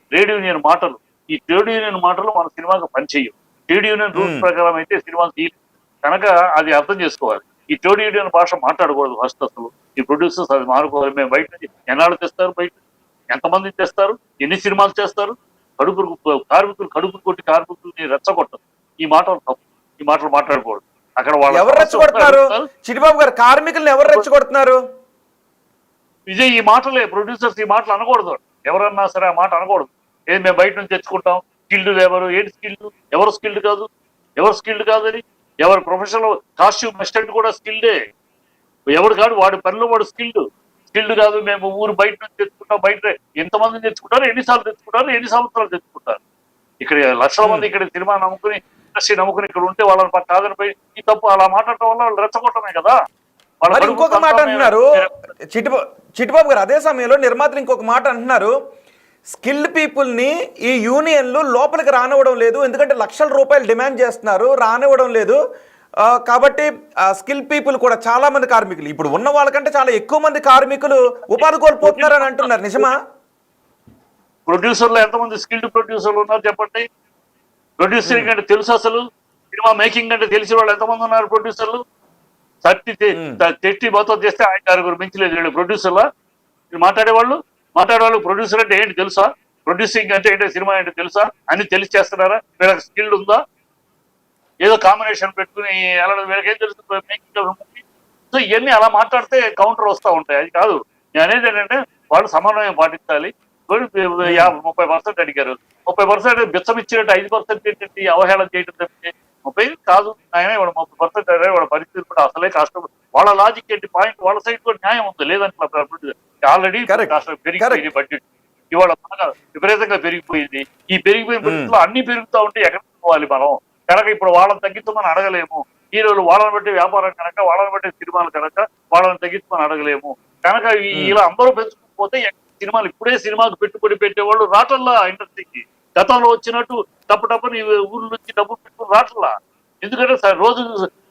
Speaker 4: ట్రేడ్ యూనియన్ మాటలు. ఈ ట్రేడ్ యూనియన్ మాటలు మన సినిమాకు పనిచేయవు. ట్రేడ్ యూనియన్ రూల్స్ ప్రకారం అయితే సినిమాలు తీయలేదు కనుక అది అర్థం చేసుకోవాలి. ఈ ట్రేడ్ యూనియన్ భాష మాట్లాడకూడదు ఫస్ట్. అసలు ఈ ప్రొడ్యూసర్స్ అది మారుకోవాలి. మేము బయట నుంచి ఎన్నాళ్ళు తెస్తారు, బయట ఎంతమంది తెస్తారు, ఎన్ని సినిమాలు చేస్తారు, కార్మికులు కడుపులు కొట్టి కార్మికుల్ని రెచ్చగొట్టదు. ఈ మాటలు తప్పు. ఈ మాటలు మాట్లాడకూడదు. అక్కడ వాళ్ళు
Speaker 1: ఎవరు రెచ్చగొడుతున్నారు? చిట్టిబాబు గారు, కార్మికులను ఎవరు రెచ్చగొడుతున్నారు?
Speaker 4: విజయ్ ఈ మాటలే, ప్రొడ్యూసర్స్ ఈ మాటలు అనకూడదు, ఎవరన్నా సరే ఆ మాట అనకూడదు. ఏది మేము బయట నుంచి తెచ్చుకుంటాం, స్కిల్డ్ లేబర్, ఏంటి స్కిల్డ్, ఎవరు స్కిల్డ్ కాదు, ఎవరు స్కిల్డ్ కాదని, ఎవరు ప్రొఫెషనల్ కాస్ట్యూమ్ అసిస్టెంట్ కూడా స్కిల్డే, ఎవడు కాదు వాడి పనిలో వాడు స్కిల్డ్ కాదు. మేము ఊరు బయట నుంచి తెచ్చుకుంటాం, బయట ఎంతమంది తెచ్చుకుంటారు, ఎన్నిసార్లు తెచ్చుకుంటారు, ఎన్ని సంవత్సరాలు తెచ్చుకుంటారు. ఇక్కడ లక్షల మంది ఇక్కడ సినిమా నమ్ముకుని, ఇండస్ట్రీ నమ్ముకుని ఇక్కడ ఉంటే వాళ్ళని కాదని పోయి ఈ తప్పు అలా మాట్లాడటం వల్ల వాళ్ళు రెచ్చగొట్టమే కదా.
Speaker 1: మరి ఇంకొక మాట అంటున్నారు చిట్టిబాబు గారు, అదే సమయంలో నిర్మాతలు ఇంకొక మాట అంటున్నారు, స్కిల్డ్ పీపుల్ని ఈ యూనియన్లు లోపలికి రానివ్వడం లేదు, ఎందుకంటే లక్షల రూపాయలు డిమాండ్ చేస్తున్నారు, రానివ్వడం లేదు. కాబట్టి స్కిల్ పీపుల్ కూడా చాలా మంది కార్మికులు, ఇప్పుడు ఉన్న వాళ్ళకంటే చాలా ఎక్కువ మంది కార్మికులు ఉపాధి కోల్పోతున్నారని అంటున్నారు. నిజమా?
Speaker 4: ప్రొడ్యూసర్లు ఎంతమంది స్కిల్డ్ ప్రొడ్యూసర్లు ఉన్నారు చెప్పండి? ప్రొడ్యూసరింగ్ అంటే తెలుసు, అసలు సినిమా మేకింగ్ అంటే తెలిసిన వాళ్ళు ఎంతమంది ఉన్నారు ప్రొడ్యూసర్లు? తెట్టి మొత్తం చేస్తే ఆయన ఆరుగురు మించలేదు ప్రొడ్యూసర్లా. మాట్లాడేవాళ్ళు ప్రొడ్యూసర్ అంటే ఏంటి తెలుసా, ప్రొడ్యూసింగ్ అంటే ఏంటో, సినిమా ఏంటో తెలుసా అని తెలిసి చేస్తున్నారా? వీళ్ళకి స్కిల్ ఉందా? ఏదో కాంబినేషన్ పెట్టుకుని ఎలా, వీళ్ళకి ఏం తెలుస్తుంది మేకింగ్? సో ఇవన్నీ అలా మాట్లాడితే కౌంటర్ వస్తూ ఉంటాయి. అది కాదు నేను అనేది. ఏంటంటే వాళ్ళు సమన్వయం పాటించాలి. 30% అడిగారు, 30% బిచ్చం ఇచ్చినట్టు 5% ఏంటంటే అవహేళన చేయడం తప్పితే 30 కాదు ఆయన, వాడు 30% వాడు పరిస్థితి కూడా అసలే కష్టం. వాళ్ళ లాజిక్ ఏంటి, పాయింట్ వాళ్ళ సైడ్ కూడా న్యాయం ఉంది, లేదంటే ఆల్రెడీ పెరిగిపోయింది బడ్జెట్, ఇవాళ బాగా విపరీతంగా పెరిగిపోయింది. ఈ పెరిగిపోయిన పరిస్థితుల్లో అన్ని పెరుగుతూ ఉంటే ఎక్కడికి పోవాలి మనం? కనుక ఇప్పుడు వాళ్ళని తగ్గించమని అడగలేము. హీరోలు వాళ్ళని బట్టి వ్యాపారం కనుక, వాళ్ళని బట్టి సినిమాలు కనుక వాళ్ళని తగ్గించమని అడగలేము. కనుక ఇలా అందరూ పెంచుకోకపోతే సినిమాలు, ఇప్పుడే సినిమాకు పెట్టుబడి పెట్టేవాళ్ళు రాటల్లా ఇండస్ట్రీకి. గతంలో వచ్చినట్టు టప్పుని ఊర్ల నుంచి డబ్బులు పెట్టుకుని రాటల్లా. ఎందుకంటే రోజు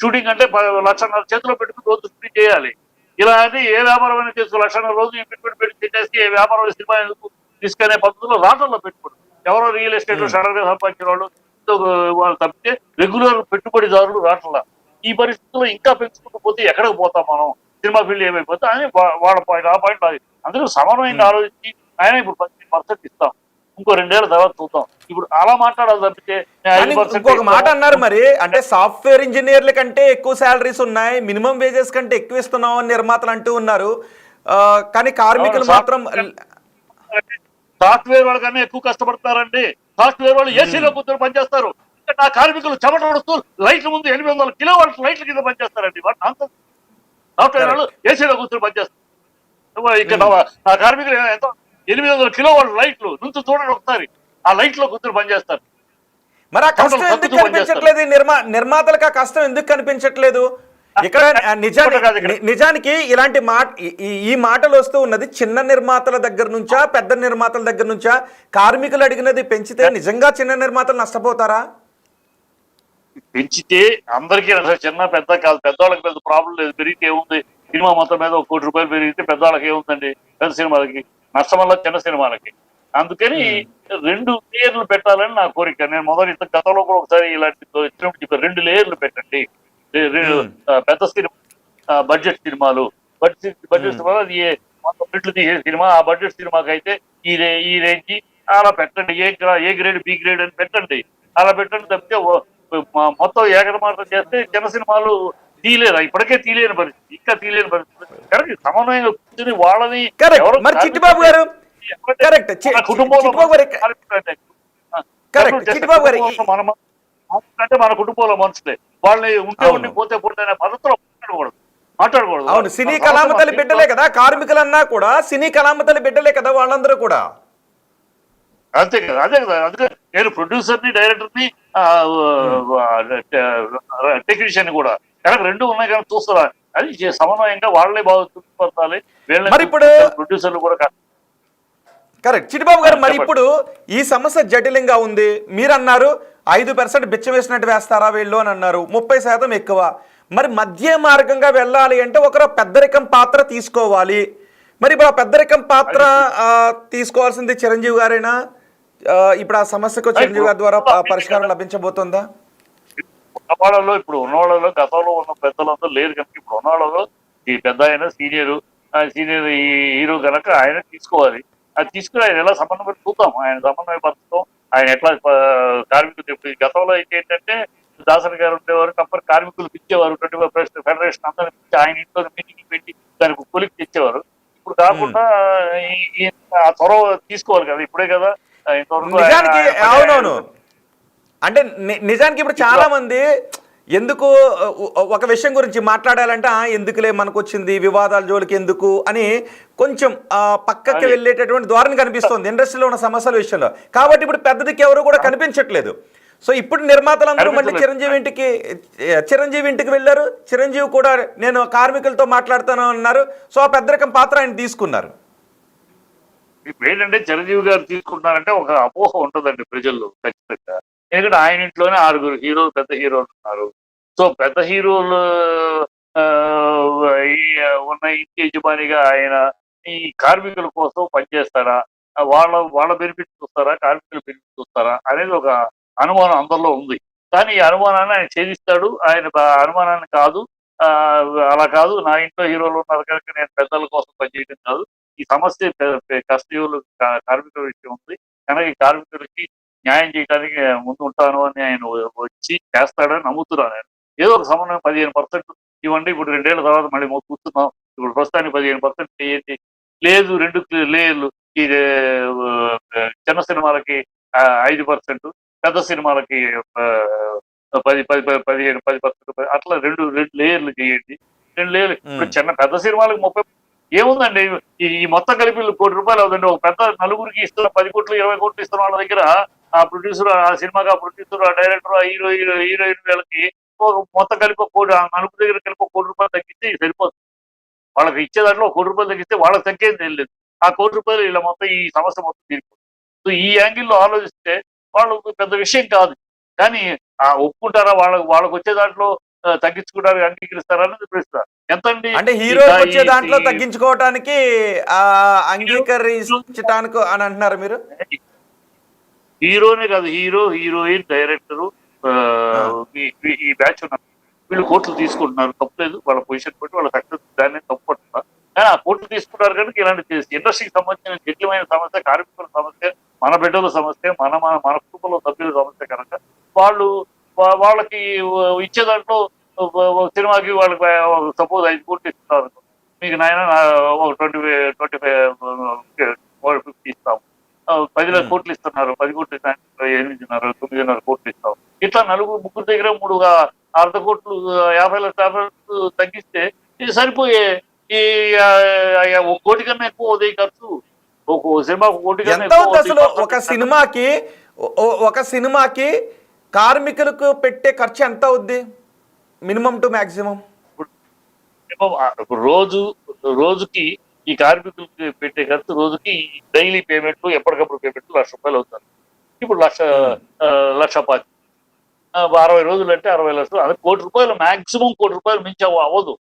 Speaker 4: షూటింగ్ అంటే 1.5 లక్షల చేతిలో పెట్టుకుని రోజు షూటింగ్ చేయాలి. ఇలా అంటే ఏ వ్యాపారం అయినా చేసుకో, 1 లక్షల రోజు పెట్టుబడి పెట్టి చేసి ఏ వ్యాపారం సినిమా ఎందుకు తీసుకునే పద్ధతిలో రాటల్లో పెట్టుబడి. ఎవరో రియల్ ఎస్టేట్ లో సడన్ గా సంపాదించిన వాళ్ళు తప్పితే రెగ్యులర్ పెట్టుబడిదారులు రాటల్లా. ఈ పరిస్థితుల్లో ఇంకా పెంచుకోకపోతే ఎక్కడికి పోతాం మనం? సినిమా ఫీల్డ్ ఏమైపోతే అని వాళ్ళ పాయింట్, ఆ పాయింట్ అది. అందులో సమన్వయంగా ఆలోచించి ఆయన ఇప్పుడు 10% ఇస్తాం, ఇంకో 2 ఏళ్ల తర్వాత చూద్దాం. ఇప్పుడు అలా మాట్లాడాలి తప్పితే
Speaker 1: ఇంకొక మాట అన్నారు మరి, అంటే సాఫ్ట్వేర్ ఇంజనీర్ల కంటే ఎక్కువ శాలరీస్ ఉన్నాయి, మినిమం వేజెస్ కంటే ఎక్కువ ఇస్తున్నాం అని నిర్మాతలు అంటూ ఉన్నారు. కానీ కార్మికులు మాత్రం
Speaker 4: సాఫ్ట్వేర్ వాళ్ళకన్నా ఎక్కువ కష్టపడతారండి. సాఫ్ట్వేర్ వాళ్ళు ఏసీలో కూర్చొని పనిచేస్తారు. నా కార్మికులు చెమట పడుతూ లైట్ల ముందు 800 కిలోవాట్ లైట్ల కింద పనిచేస్తారండి. సాఫ్ట్వేర్ వాళ్ళు ఏసీలో కూర్చొని పనిచేస్తారు. ఇక్కడ నా కార్మికులు ఎంతో 800 కిలోవాట్ లైట్లు నుంచి చూడండి ఒకసారి, ఆ లైట్ లో కూర్చొని పనిచేస్తారు.
Speaker 1: మరి ఆ కష్టం ఎందుకు కనిపించట్లేదు? నిర్మాతలకు ఆ కష్టం ఎందుకు కనిపించట్లేదు? ఇక్కడ నిజానికి ఇలాంటి ఈ మాటలు వస్తూ ఉన్నది చిన్న నిర్మాతల దగ్గర నుంచా, పెద్ద నిర్మాతల దగ్గర నుంచా? కార్మికులు అడిగినది పెంచితే నిజంగా చిన్న నిర్మాతలు నష్టపోతారా?
Speaker 4: పెంచితే అందరికీ చిన్న పెద్ద కాదు, పెద్దవాళ్ళకి పెద్ద ప్రాబ్లం లేదు. పెరిగితే ఏముంది, సినిమా మొత్తం మీద 1 కోటి రూపాయలు పెరిగితే పెద్దవాళ్ళకి ఏముందండి, పెద్ద సినిమాలకి నష్టం వల్ల చిన్న సినిమాలకి. అందుకని 2 లేయర్లు పెట్టాలని నా కోరిక. నేను మొదటి గతంలో కూడా ఒకసారి ఇలాంటి ఇచ్చినప్పుడు 2 లేయర్లు పెట్టండి. పెద్ద సినిమా, బడ్జెట్ సినిమాలు, బడ్జెట్ సినిమాలు అది 100 రెట్లు తీసే సినిమా, ఆ బడ్జెట్ సినిమాకి అయితే ఈ రేంజ్ అలా పెట్టండి. ఏ గ్రేడ్, బి గ్రేడ్ అని పెట్టండి. అలా పెట్టండి తప్పితే మొత్తం ఏకమాత్రం చేస్తే చిన్న సినిమాలు తీయలేరు, ఇప్పటికే తీయలేని పరిస్థితి, ఇంకా తీయలేని పరిస్థితి. కరెక్ట్, సమన్వయంగా కూర్చొని వాళ్ళని
Speaker 1: చిట్టిబాబు గారు
Speaker 4: అంటే మన కుటుంబంలో మనుషులే, వాళ్ళని ఉండి పోతే అనే పద్ధతిలో మాట్లాడకూడదు.
Speaker 1: అవును, సినీ కళామతలి బిడ్డలే కదా కార్మికులన్నా కూడా, సినీ కళామతలి బిడ్డలే కదా వాళ్ళందరూ కూడా.
Speaker 4: అంతే కదా, అదే కదా. అందుకే నేను ప్రొడ్యూసర్ని, డైరెక్టర్ని, టెక్నీషియన్ కూడా కనుక 2 ఉన్నాయి కానీ చూస్తారా, అది సమన్వయంగా వాళ్ళే బాగా చూపించాలి.
Speaker 1: మరి ఇప్పుడు
Speaker 4: ప్రొడ్యూసర్లు కూడా
Speaker 1: కరెక్ట్. చిట్టిబాబు గారు, మరి ఇప్పుడు ఈ సమస్య జటిలంగా ఉంది. మీరు అన్నారు 5% బిచ్చం వేసినట్టు వేస్తారా వీళ్ళు అని అన్నారు, 30% ఎక్కువ. మరి మధ్య మార్గంగా వెళ్ళాలి అంటే ఒకరు పెద్దరికం పాత్ర తీసుకోవాలి. మరి ఇప్పుడు ఆ పెద్దరికం పాత్ర తీసుకోవాల్సింది చిరంజీవి గారైనా? ఇప్పుడు ఆ సమస్యకు చిరంజీవి గారి ద్వారా పరిష్కారం లభించబోతుందా?
Speaker 4: ఉన్నవాళ్ళలో, ఇప్పుడు ఉన్నవాళ్ళలో గతంలో ఉన్న పెద్దలందరూ లేరు కనుక ఇప్పుడు ఉన్నవాళ్ళలో ఈ పెద్ద ఆయన సీనియర్ హీరో కనుక ఆయన తీసుకోవాలి. అది తీసుకుని ఆయన ఎలా సమన్వయం చూద్దాం, ఆయన సమన్వయపరచడం, ఆయన ఎట్లా కార్మికులు. గతంలో అయితే ఏంటంటే దాసరి గారు ఉండేవారు, కంపని కార్మికులు ఇచ్చేవారు, 25% ఫెడరేషన్ అందరూ ఆయన ఇంట్లో మీటింగ్ పెట్టి దానికి కొలిక్కి తెచ్చేవారు. ఇప్పుడు కాకుండా ఆ చొరవ తీసుకోవాలి కదా, ఇప్పుడే కదా ఇంతవరకు
Speaker 1: నిజానికి అవునవును. అంటే నిజానికి ఇప్పుడు చాలా మంది ఎందుకు ఒక విషయం గురించి మాట్లాడాలంటే ఎందుకులే మనకు వచ్చింది వివాదాల జోలికి ఎందుకు అని కొంచెం పక్కకి వెళ్ళేటటువంటి ధోరణి కనిపిస్తుంది ఇండస్ట్రీలో ఉన్న సమస్యల విషయంలో. కాబట్టి ఇప్పుడు పెద్ద దిక్కు ఎవరు కూడా కనిపించట్లేదు. సో ఇప్పుడు నిర్మాతలందరూ మళ్ళీ చిరంజీవి ఇంటికి వెళ్ళారు. చిరంజీవి కూడా నేను కార్మికులతో మాట్లాడుతాను అన్నారు. సో ఆ పెద్దరికం పాత్ర ఆయన తీసుకున్నారు.
Speaker 4: ఏంటంటే చిరంజీవి గారు తీసుకుంటున్నారంటే ఒక అపోహ ఉంటుందండి ప్రజల్లో ఖచ్చితంగా. ఎందుకంటే ఆయన ఇంట్లోనే 6 హీరోలు, పెద్ద హీరోలు ఉన్నారు. సో పెద్ద హీరోలు ఉన్న ఇంటి యజమానిగా ఆయన ఈ కార్మికుల కోసం పనిచేస్తారా, వాళ్ళ బెనిఫిట్ చూస్తారా, కార్మికుల బెనిఫిట్ చూస్తారా అనేది ఒక అనుమానం అందరిలో ఉంది. కానీ ఈ అనుమానాన్ని ఆయన ఛేదిస్తాడు. ఆయన అనుమానాన్ని కాదు, అలా కాదు, నా ఇంట్లో హీరోలు ఉన్నారు కనుక నేను పెద్దల కోసం పనిచేయడం కాదు, ఈ సమస్య కష్టజీవులు కార్మికుల విషయం ఉంది కనుక ఈ కార్మికులకి న్యాయం చేయడానికి ముందు ఉంటాను అని ఆయన వచ్చి చేస్తాడని నమ్ముతున్నాను. నేను ఏదో ఒక సమన్వయం 15% ఇవ్వండి, ఇప్పుడు 2 ఏళ్ల తర్వాత మళ్ళీ కూర్చున్నాం, ఇప్పుడు ప్రస్తుతానికి 15% చేయండి, లేదు 2 లేయర్లు, ఇది చిన్న సినిమాలకి 5%, పెద్ద సినిమాలకి 10% అట్లా 2 లేయర్లు చేయండి. 2 లేయర్లు ఇప్పుడు పెద్ద సినిమాలకు 30 ఏముందండి, ఈ మొత్తం కలిపి ₹1 కోటి అవుతుంది. ఒక పెద్ద నలుగురికి ఇస్తున్న 10 కోట్లు 20 కోట్లు ఇస్తున్న వాళ్ళ దగ్గర ఆ ప్రొడ్యూసర్, ఆ సినిమాకి ఆ ప్రొడ్యూసర్, ఆ డైరెక్టర్, ఆ హీరోయిన్ వీళ్ళకి మొత్తం కలిపి ₹1 కోటి, ఆ నలుగురు దగ్గర కలిపి ₹1 కోటి తగ్గిస్తే సరిపోతుంది. వాళ్ళకి ఇచ్చే దాంట్లో ₹1 కోటి తగ్గిస్తే వాళ్ళకి తగ్గేది తెలియదు. ఆ ₹1 కోటి ఇలా మొత్తం ఈ సమస్య మొత్తం తీరిపోతుంది. సో ఈ యాంగిల్లో ఆలోచిస్తే వాళ్ళకు పెద్ద విషయం కాదు. కానీ ఒప్పుకుంటారా, వాళ్ళకి వచ్చే దాంట్లో తగ్గించుకుంటారు, అంగీకరిస్తారా అనేది ప్రశ్న. ఎంతండి
Speaker 1: అంటే హీరో వచ్చే దాంట్లో తగ్గించుకోవటానికి అంగీకరించటానికి అని అంటున్నారు మీరు?
Speaker 4: హీరోనే కాదు, హీరోయిన్, డైరెక్టరు, ఈ బ్యాచ్ ఉన్నారు, వీళ్ళు కోట్లు తీసుకుంటున్నారు, తప్పలేదు. వాళ్ళ పొజిషన్ బట్టి వాళ్ళ సక్సెస్ దాన్ని తప్పట్లా. కానీ ఆ కోట్లు తీసుకుంటారు కనుక ఇలాంటి ఇండస్ట్రీకి సంబంధించిన జటిలమైన సమస్య, కార్మికుల సమస్య, మన బిడ్డల సమస్య, మన కుటుంబంలో సభ్యుల సమస్య కనుక వాళ్ళకి ఇచ్చే దాంట్లో సినిమాకి వాళ్ళకి సపోజ్ 5 కోట్లు ఇస్తున్నారు, మీకు నాయన ఒక 50 ఇస్తాము, 10 కోట్లు ఇస్తున్నారు, 10 కోట్లు 8.5 9.5 కోట్లు ఇస్తాం. ఇట్లా ముగ్గురు దగ్గర 3.5 కోట్లు 50 లక్షలు తగ్గిస్తే ఇది సరిపోయే. ఈ 1 కోటి కన్నా ఎక్కువ ఉదయం ఖర్చు, ఒక సినిమా 1 కోటి కన్నా
Speaker 1: అసలు ఒక సినిమాకి కార్మికులకు పెట్టే ఖర్చు ఎంత అవుద్ది మినిమం టు మాక్సిమం?
Speaker 4: రోజుకి ఈ కార్మికులకి పెట్టే ఖర్చు రోజుకి డైలీ పేమెంట్లు, ఎప్పటికప్పుడు పేమెంట్లు ₹1,00,000 అవుతారు. ఇప్పుడు 1,50,000 60 రోజులు అంటే 60 లక్షలు, అది ₹1 కోటి మాక్సిమం. ₹1 కోటి మించి అవ్వదు.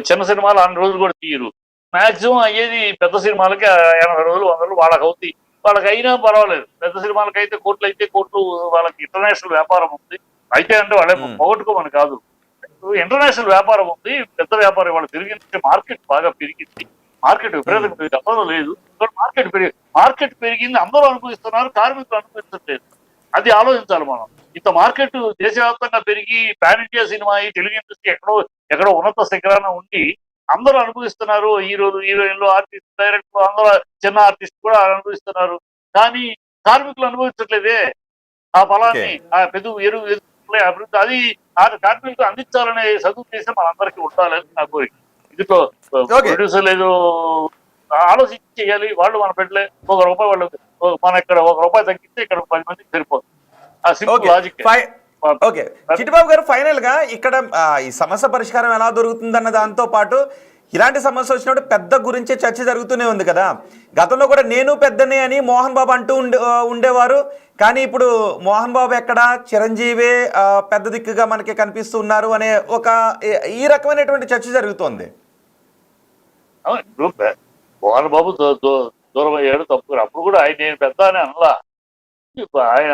Speaker 4: చిన్న సినిమాలు 100 రోజులు కూడా తీయరు. మాక్సిమం అయ్యేది పెద్ద సినిమాలకి 80 రోజులు 100 రోజులు వాళ్ళకి అవుతాయి. వాళ్ళకి అయినా పర్వాలేదు. పెద్ద సినిమాలకి అయితే కోట్లు, వాళ్ళకి ఇంటర్నేషనల్ వ్యాపారం ఉంది. అయితే అంటే వాళ్ళే పోగొట్టుకోమని కాదు, ఇంటర్నేషనల్ వ్యాపారం ఉంది, పెద్ద వ్యాపారం. వాళ్ళు పెరిగింది, మార్కెట్ బాగా పెరిగింది, మార్కెట్ విపరీతంగా పెరిగి గతంలో లేదు, మార్కెట్ పెరిగింది, అందరూ అనుభవిస్తున్నారు, కార్మికులు అనుభవించట్లేదు. అది ఆలోచించాలి మనం. ఇంత మార్కెట్ దేశవ్యాప్తంగా పెరిగి pan India cinema Telugu industry ఎక్కడో ఉన్నత శిఖరాన ఉండి అందరూ అనుభవిస్తున్నారు. హీరోలు, హీరోయిన్లు, ఆర్టిస్ట్, డైరెక్టర్లు అందరూ, చిన్న ఆర్టిస్ట్ కూడా అనుభవిస్తున్నారు. కానీ కార్మికులు అనుభవించట్లేదే ఆ ఫలాన్ని, ఆ అభివృద్ధి. అది కార్మికులకు అందించాలనే సదుద్దేశం మనందరికీ ఉండాలని నా కోరిక. ఇందులో ప్రొడ్యూసర్లు ఏదో ఆలోచించి చేయాలి. వాళ్ళు మన పెట్టలే ₹1 వాళ్ళు మన ఇక్కడ ₹1 తగ్గిస్తే ఇక్కడ 10 మందికి సరిపోతుంది. ఆ సింపుల్ లాజిక్.
Speaker 1: ఓకే చిట్టిబాబు గారు, ఫైనల్ గా ఇక్కడ ఈ సమస్య పరిష్కారం ఎలా దొరుకుతుందన్న దాంతో పాటు ఇలాంటి సమస్య వచ్చినప్పుడు పెద్ద గురించే చర్చ జరుగుతూనే ఉంది కదా. గతంలో కూడా నేను పెద్దనే అని మోహన్ బాబు అంటూ ఉండేవారు. కానీ ఇప్పుడు మోహన్ బాబు ఎక్కడ, చిరంజీవే పెద్ద దిక్కుగా మనకి కనిపిస్తున్నారు అనే ఈ రకమైనటువంటి చర్చ జరుగుతోంది.
Speaker 4: మోహన్ బాబు దూరం అయ్యాడు, తప్పు. అప్పుడు కూడా ఆయన నేను పెద్ద అని అనలా. ఆయన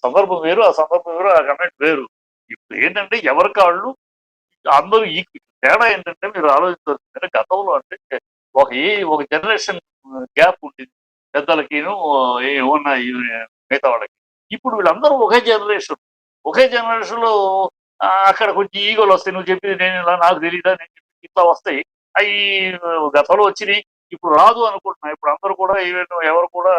Speaker 4: సందర్భం వేరు, ఆ సందర్భం వేరు, ఆ కమెంట్ వేరు. ఇప్పుడు ఏంటంటే ఎవరికి వాళ్ళు అందరూ తేడా ఏంటంటే మీరు ఆలోచించాల్సిందంటే గతంలో అంటే ఒక జనరేషన్ గ్యాప్ ఉంటుంది పెద్దలకిను ఉన్న మిగతా వాళ్ళకి. ఇప్పుడు వీళ్ళందరూ ఒకే జనరేషన్ లో అక్కడ కొంచెం ఈగోలు వస్తాయి. నువ్వు చెప్పింది నేను ఇలా, నాకు తెలియదా, నేను చెప్పింది ఇట్లా వస్తాయి. అవి గతంలో వచ్చినాయి, ఇప్పుడు రాదు అనుకుంటున్నా. ఇప్పుడు అందరూ కూడా ఈవెన్ ఎవరు కూడా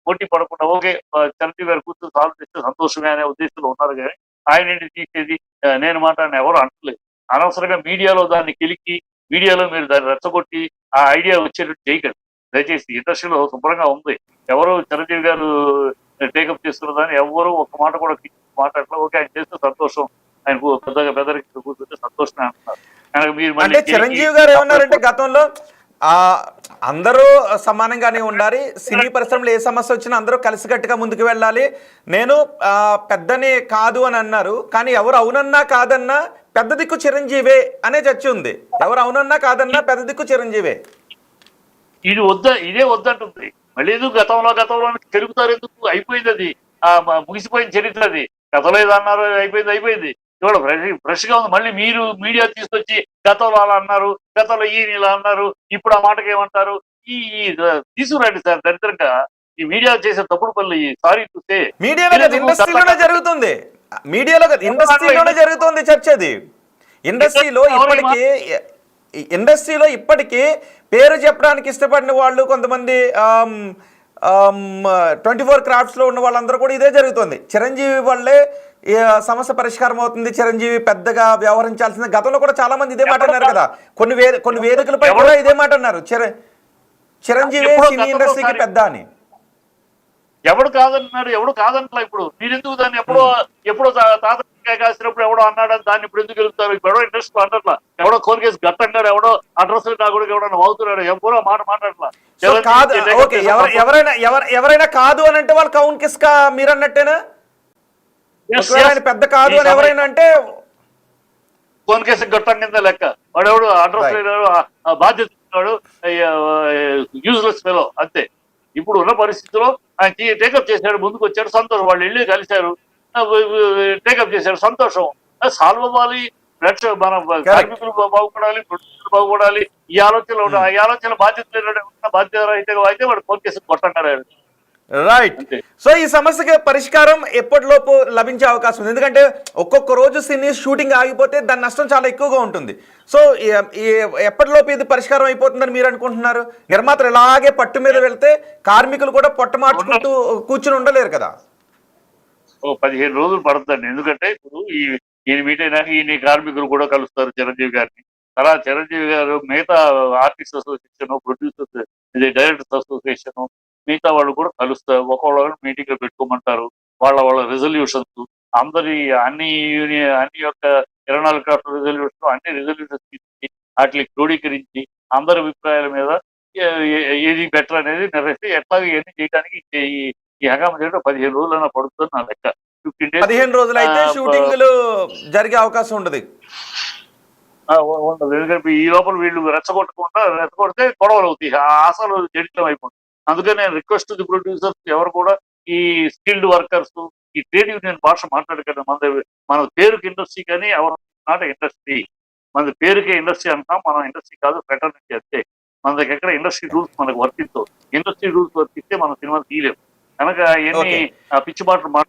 Speaker 4: పోటీ పడకుండా ఓకే చిరంజీవి గారు కూర్చొని సాల్వ్ చేస్తే సంతోషమే అనే ఉద్దేశంలో ఉన్నారు. కానీ ఆయన ఏంటి తీసేది నేను మాట్లాడిన ఎవరు అంటలేదు. అనవసరంగా మీడియాలో దాన్ని కిలికి మీడియాలో మీరు దాన్ని రెచ్చగొట్టి ఆ ఐడియా వచ్చేటట్టు చేయకండి దయచేసి. ఇండస్ట్రీలో శుభ్రంగా ఉంది, ఎవరు చిరంజీవి గారు టేకప్ చేస్తున్నదాన్ని ఎవరు ఒక్క మాట కూడా మాట్లాడలేదు. ఓకే ఆయన చేస్తే సంతోషం, ఆయన పెద్దరికి కూర్చుంటే సంతోషమే అంటున్నారు.
Speaker 1: అంటే చిరంజీవి గారు ఏమన్నారంటే గతంలో అందరూ సమానంగానే ఉండాలి, సినీ పరిశ్రమలో ఏ సమస్య వచ్చినా అందరూ కలిసికట్టుగా ముందుకు వెళ్ళాలి, నేను పెద్దని కాదు అని అన్నారు. కానీ ఎవరు అవునన్నా కాదన్నా పెద్ద దిక్కు చిరంజీవే అనే చర్చ ఉంది. ఎవరు అవునన్నా కాదన్నా పెద్ద దిక్కు చిరంజీవే.
Speaker 4: ఇది ఇదే వద్దంటుంది. మళ్ళీ ఎందుకు గతంలో తిరుగుతారు ఎందుకు? అయిపోయింది అది, ముగిసిపోయిన చరిత్ర అది. గతంలో ఏదన్నారు, అయిపోయింది. ఇవాళ ఫ్రెష్ గా ఉంది. మళ్ళీ మీరు మీడియా తీసుకొచ్చి గతంలో అలా అన్నారు, గతంలో ఈయన ఇలా అన్నారు, ఇప్పుడు ఆ మాటకి ఏమంటారు? ఈ తీసుకురండి సార్. దరిద్రంగా ఈ మీడియా చేసే తప్పుడు పనులు సారీ చూస్తే
Speaker 1: ఇండస్ట్రీలోనే జరుగుతుంది. ఇండస్ట్రీలోనే జరుగుతుంది చర్చ అది. ఇండస్ట్రీలో ఇప్పటికీ పేరు చెప్పడానికి ఇష్టపడిన వాళ్ళు కొంతమంది 24 క్రాఫ్ట్స్లో ఉన్న వాళ్ళందరూ కూడా ఇదే జరుగుతుంది. చిరంజీవి వల్లే సమస్య పరిష్కారం అవుతుంది, చిరంజీవి పెద్దగా వ్యవహరించాల్సింది. గతంలో కూడా చాలా మంది ఇదే మాట అన్నారు కదా, కొన్ని వేదికలపై కూడా ఇదే మాట అన్నారు, చిరంజీవి సినీ ఇండస్ట్రీకి పెద్ద అని.
Speaker 4: ఎవడు కాదన్నారు? ఎవడు కాదన్నా. ఇప్పుడు మీరెందుకు దాన్ని ఎప్పుడో తాత కాసినప్పుడు ఎవడో అన్నాడని దాన్ని ఇప్పుడు ఎందుకు గెలుపుతారు? ఇప్పుడు ఎవడో ఇంట్రెస్ట్ అంటట్లా, ఎవడో కోరికేసి గట్టన్నాడు, ఎవడో అడ్రస్ నా కూడా ఎవడన్నా అవుతున్నాడు, ఎవరో మాట్లాడట్లా.
Speaker 1: ఎవరైనా కాదు అని అంటే వాళ్ళు కౌన్ కిస్కా మీరు అన్నట్టేనా? పెద్ద కాదు అని ఎవరైనా అంటే
Speaker 4: కోన్ కేసు గట్టం కింద లెక్క. వాడెవడు అడ్రస్ బాధ్యత యూజ్లెస్ ఫెలో అంతే. ఇప్పుడు ఉన్న పరిస్థితిలో ఆయన టేకప్ చేశాడు, ముందుకు వచ్చాడు, సంతోషం. వాళ్ళు వెళ్ళి కలిశారు, టేకప్ చేశారు, సంతోషం. సాల్వ్ అవ్వాలి, మన కార్మికులు బాగుపడాలి, ప్రొడ్యూసర్లు బాగుపడాలి. ఈ ఆలోచన బాధ్యత అయితే వాడు ఫోన్ కేసు కొట్టంటారు.
Speaker 1: రైట్. సో ఈ సమస్యకి పరిష్కారం ఎప్పటిలోపు లభించే అవకాశం ఉంది? ఎందుకంటే ఒక్కొక్క రోజు సినీ షూటింగ్ ఆగిపోతే దాని నష్టం చాలా ఎక్కువగా ఉంటుంది. సో ఎప్పటిలోపు ఇది పరిష్కారం అయిపోతుందని మీరు అనుకుంటున్నారు? నిర్మాతలు ఇలాగే పట్టు మీద వెళ్తే కార్మికులు కూడా పొట్ట మార్చుకుంటూ కూర్చుని ఉండలేరు కదా.
Speaker 4: 15 రోజులు పడుతుందండి. ఎందుకంటే ఇప్పుడు ఈయన మీట్ అయినాక ఈయన కార్మికులు కూడా కలుస్తారు చిరంజీవి గారిని. తర్వాత చిరంజీవి గారు మిగతా artist association, producers, directors association, మిగతా వాళ్ళు కూడా కలుస్తారు. ఒక్కొక్కరు మీటింగ్ లో పెట్టుకోమంటారు. వాళ్ళ రిజల్యూషన్స్ అన్ని యొక్క 24 క్రాఫ్ట్ రిజల్యూషన్, అన్ని రిజల్యూషన్స్ తీసుకుని వాటిని క్రోడీకరించి అందరి అభిప్రాయాల మీద ఏది బెటర్ అనేది నిర్ణయిస్తే ఎట్లాగ ఇవన్నీ చేయడానికి ఈ హంగామా చేయడం 15 రోజులైనా పడుతుంది నా లెక్క. 15 days
Speaker 1: 15 రోజులు అయితే షూటింగ్లు జరిగే అవకాశం ఉండదు.
Speaker 4: ఎందుకంటే ఈ లోపల వీళ్ళు రెచ్చగొడితే గొడవలు అవుతాయి, అసలు జడితం అయిపోతుంది. అందుకని నేను రిక్వెస్ట్ ది ప్రొడ్యూసర్స్ ఎవరు కూడా ఈ స్కిల్డ్ వర్కర్స్, ఈ ట్రేడ్ యూనియన్ భాష మాట్లాడకండి. మన పేరుకి ఇండస్ట్రీ కానీ ఎవరు నాట్ ఇండస్ట్రీ, మన పేరుకే ఇండస్ట్రీ అంటాం. మనం ఇండస్ట్రీ కాదు, ఫ్రెటర్నిటీ అంతే. మన దగ్గర ఎక్కడ ఇండస్ట్రీ రూల్స్ మనకు వర్తించవు. ఇండస్ట్రీ రూల్స్ వర్తిస్తే మనం సినిమాలు తీయలేము. కనుక ఎన్ని పిచ్చి మాటలు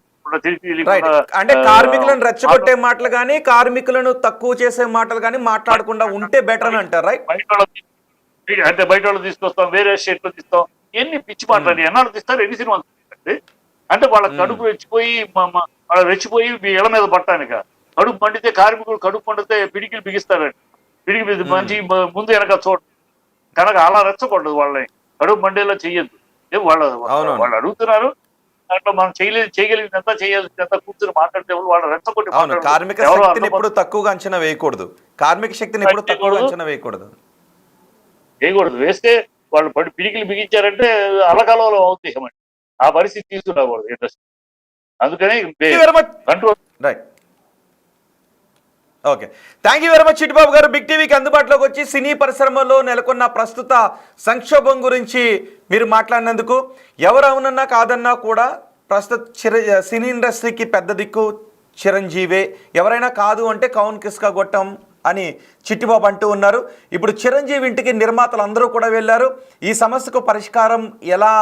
Speaker 1: అంటే కార్మికులను రెచ్చగొట్టే మాటలు కానీ కార్మికులను తక్కువ చేసే మాటలు కానీ మాట్లాడకుండా ఉంటే బెటర్ అని అంటారు. రైట్.
Speaker 4: అంటే బయట వాళ్ళు తీసుకొస్తాం, వేరే స్టేట్ లో తీస్తాం, ఎన్ని పిచ్చి మాట్లాడి ఎన్నాళ్ళు తీస్తారు, ఎన్ని సినిమాలు తీస్తారండి? అంటే వాళ్ళ కడుపు రెచ్చిపోయి ఇళ్ల మీద పట్టానిక. కడుపు పండితే కార్మికులు కడుపు పండితే పిడికిలు బిగిస్తారండి. పిడికి మంచి ముందు వెనక చూడ. కనుక అలా రెచ్చకూడదు, వాళ్ళని కడుపు మండేలా చెయ్యొద్దు. వాళ్ళు అడుగుతున్నారు, దాంట్లో మనం చేయగలిగినంత చేయాల్సినంత కూర్చొని మాట్లాడితే వాళ్ళు రెచ్చగొట్టి.
Speaker 1: కార్మిక శక్తిని ఎప్పుడు తక్కువగా అంచనా వేయకూడదు. కార్మిక శక్తిని ఎప్పుడు తక్కువగా అంచనా వేయకూడదు.
Speaker 4: వేస్తే వాళ్ళు పిడికిలు బిగించారంటే అలకలలో అవుతాయి. ఆ పరిస్థితి తీసుకురాకూడదు ఇండస్ట్రీ. అందుకని control.
Speaker 1: Right. Okay, thank you very much Chittibabu గారు. బిగ్ టీవీకి అందుబాటులోకి వచ్చి సినీ పరిశ్రమలో నెలకొన్న ప్రస్తుత సంక్షోభం గురించి మీరు మాట్లాడినందుకు. ఎవరు అవునన్నా కాదన్నా కూడా ప్రస్తుత సినీ ఇండస్ట్రీకి పెద్ద దిక్కు చిరంజీవే. ఎవరైనా కాదు అంటే కౌన్ కిస్కా గొట్టం అని చిట్టిబాబు అంటూ ఉన్నారు. ఇప్పుడు చిరంజీవి ఇంటికి నిర్మాతలు అందరూ కూడా వెళ్ళారు. ఈ సమస్యకు పరిష్కారం ఎలా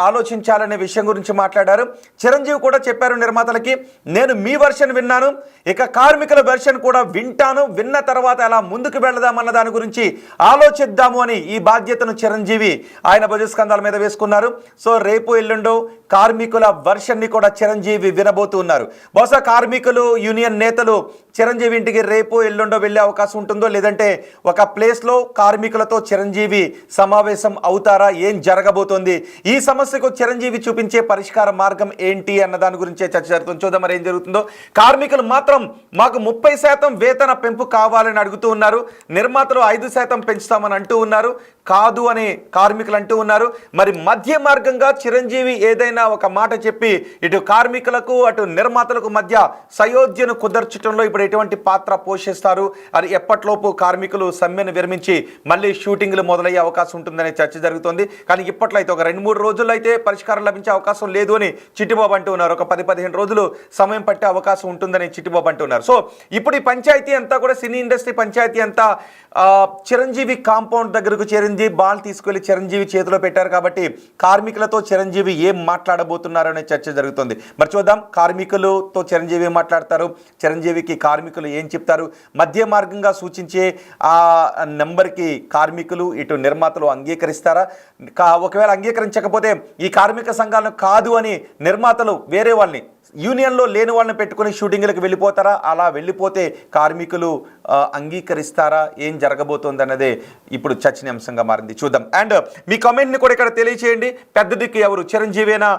Speaker 1: ఆలోచించాలనే విషయం గురించి మాట్లాడారు. చిరంజీవి కూడా చెప్పారు నిర్మాతలకి, నేను మీ వెర్షన్ విన్నాను, ఇక కార్మికుల వెర్షన్ కూడా వింటాను, విన్న తర్వాత ఎలా ముందుకు వెళదామన్న దాని గురించి ఆలోచిద్దాము అని ఈ బాధ్యతను చిరంజీవి ఆయన భుజస్కంధాల మీద వేసుకున్నారు. సో రేపు ఎల్లుండో కార్మికుల వెర్షన్ని కూడా చిరంజీవి వినబోతున్నారు. బహుశా కార్మికులు యూనియన్ నేతలు చిరంజీవి ఇంటికి రేపు ఎల్లుండో వెళ్ళే అవకాశం ఉంటుందో, లేదంటే ఒక ప్లేస్లో కార్మికులతో చిరంజీవి సమావేశం అవుతారా, ఏం జరగబోతోంది, ఈ సమస్యకు చిరంజీవి చూపించే పరిష్కార మార్గం ఏంటి అన్న దాని గురించే చర్చ జరుగుతుంది. చూద్దాం మరి ఏం జరుగుతుందో. కార్మికులు మాత్రం మాకు 30% వేతన పెంపు కావాలని అడుగుతూ ఉన్నారు. నిర్మాతలు 5% పెంచుతామని అంటూ ఉన్నారు. కాదు అని కార్మికులు అంటూ ఉన్నారు. మరి మధ్య మార్గంగా చిరంజీవి ఏదైనా ఒక మాట చెప్పి ఇటు కార్మికులకు అటు నిర్మాతలకు మధ్య సయోధ్యను కుదర్చడంలో ఇప్పుడు ఎటువంటి పాత్ర పోషిస్తారు, అది ఎప్పట్లోపు కార్మికులు సమ్మెను విరమించి మళ్ళీ షూటింగ్లు మొదలయ్యే అవకాశం ఉంటుందనే చర్చ జరుగుతుంది. కానీ ఇప్పట్లో అయితే ఒక 2-3 రోజుల్లో అయితే పరిష్కారం లభించే అవకాశం లేదు అని చిట్టిబాబు అంటూ ఉన్నారు. ఒక 10-15 రోజులు సమయం పట్టే అవకాశం ఉంటుందని చిట్టిబాబు అంటూ ఉన్నారు. సో ఇప్పుడు ఈ పంచాయతీ అంతా కూడా సినీ ఇండస్ట్రీ పంచాయతీ అంతా చిరంజీవి కాంపౌండ్ దగ్గరకు చేరింది. బాల్ తీసుకెళ్లి చిరంజీవి చేతిలో పెట్టారు కాబట్టి కార్మికులతో చిరంజీవి ఏం మాట్లాడబోతున్నారు అనే చర్చ జరుగుతుంది. మరి చూద్దాం, కార్మికులతో చిరంజీవి ఏం మాట్లాడతారు, చిరంజీవికి కార్మికులు ఏం చెప్తారు, మధ్య మార్గంగా సూచించే ఆ నెంబర్కి కార్మికులు ఇటు నిర్మాతలు అంగీకరిస్తారా, ఒకవేళ అంగీకరించకపోతే ఈ కార్మిక సంఘాలను కాదు అని నిర్మాతలు వేరే వాళ్ళని యూనియన్లో లేని వాళ్ళని పెట్టుకుని షూటింగ్లకు వెళ్ళిపోతారా, అలా వెళ్ళిపోతే కార్మికులు అంగీకరిస్తారా, ఏం జరగబోతోంది అన్నదే ఇప్పుడు చర్చనీయాంశంగా మారింది. చూద్దాం. అండ్ మీ కమెంట్ని కూడా ఇక్కడ తెలియచేయండి. పెద్ద దిక్కు ఎవరు, చిరంజీవేనా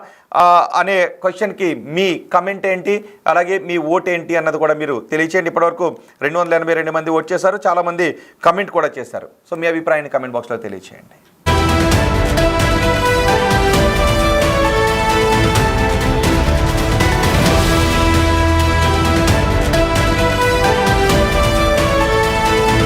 Speaker 1: అనే క్వశ్చన్కి మీ కమెంట్ ఏంటి, అలాగే మీ ఓట్ ఏంటి అన్నది కూడా మీరు తెలియచేయండి. ఇప్పటివరకు 282 మంది ఓట్ చేశారు, చాలామంది కమెంట్ కూడా చేశారు. సో మీ అభిప్రాయాన్ని కమెంట్ బాక్స్లో తెలియచేయండి.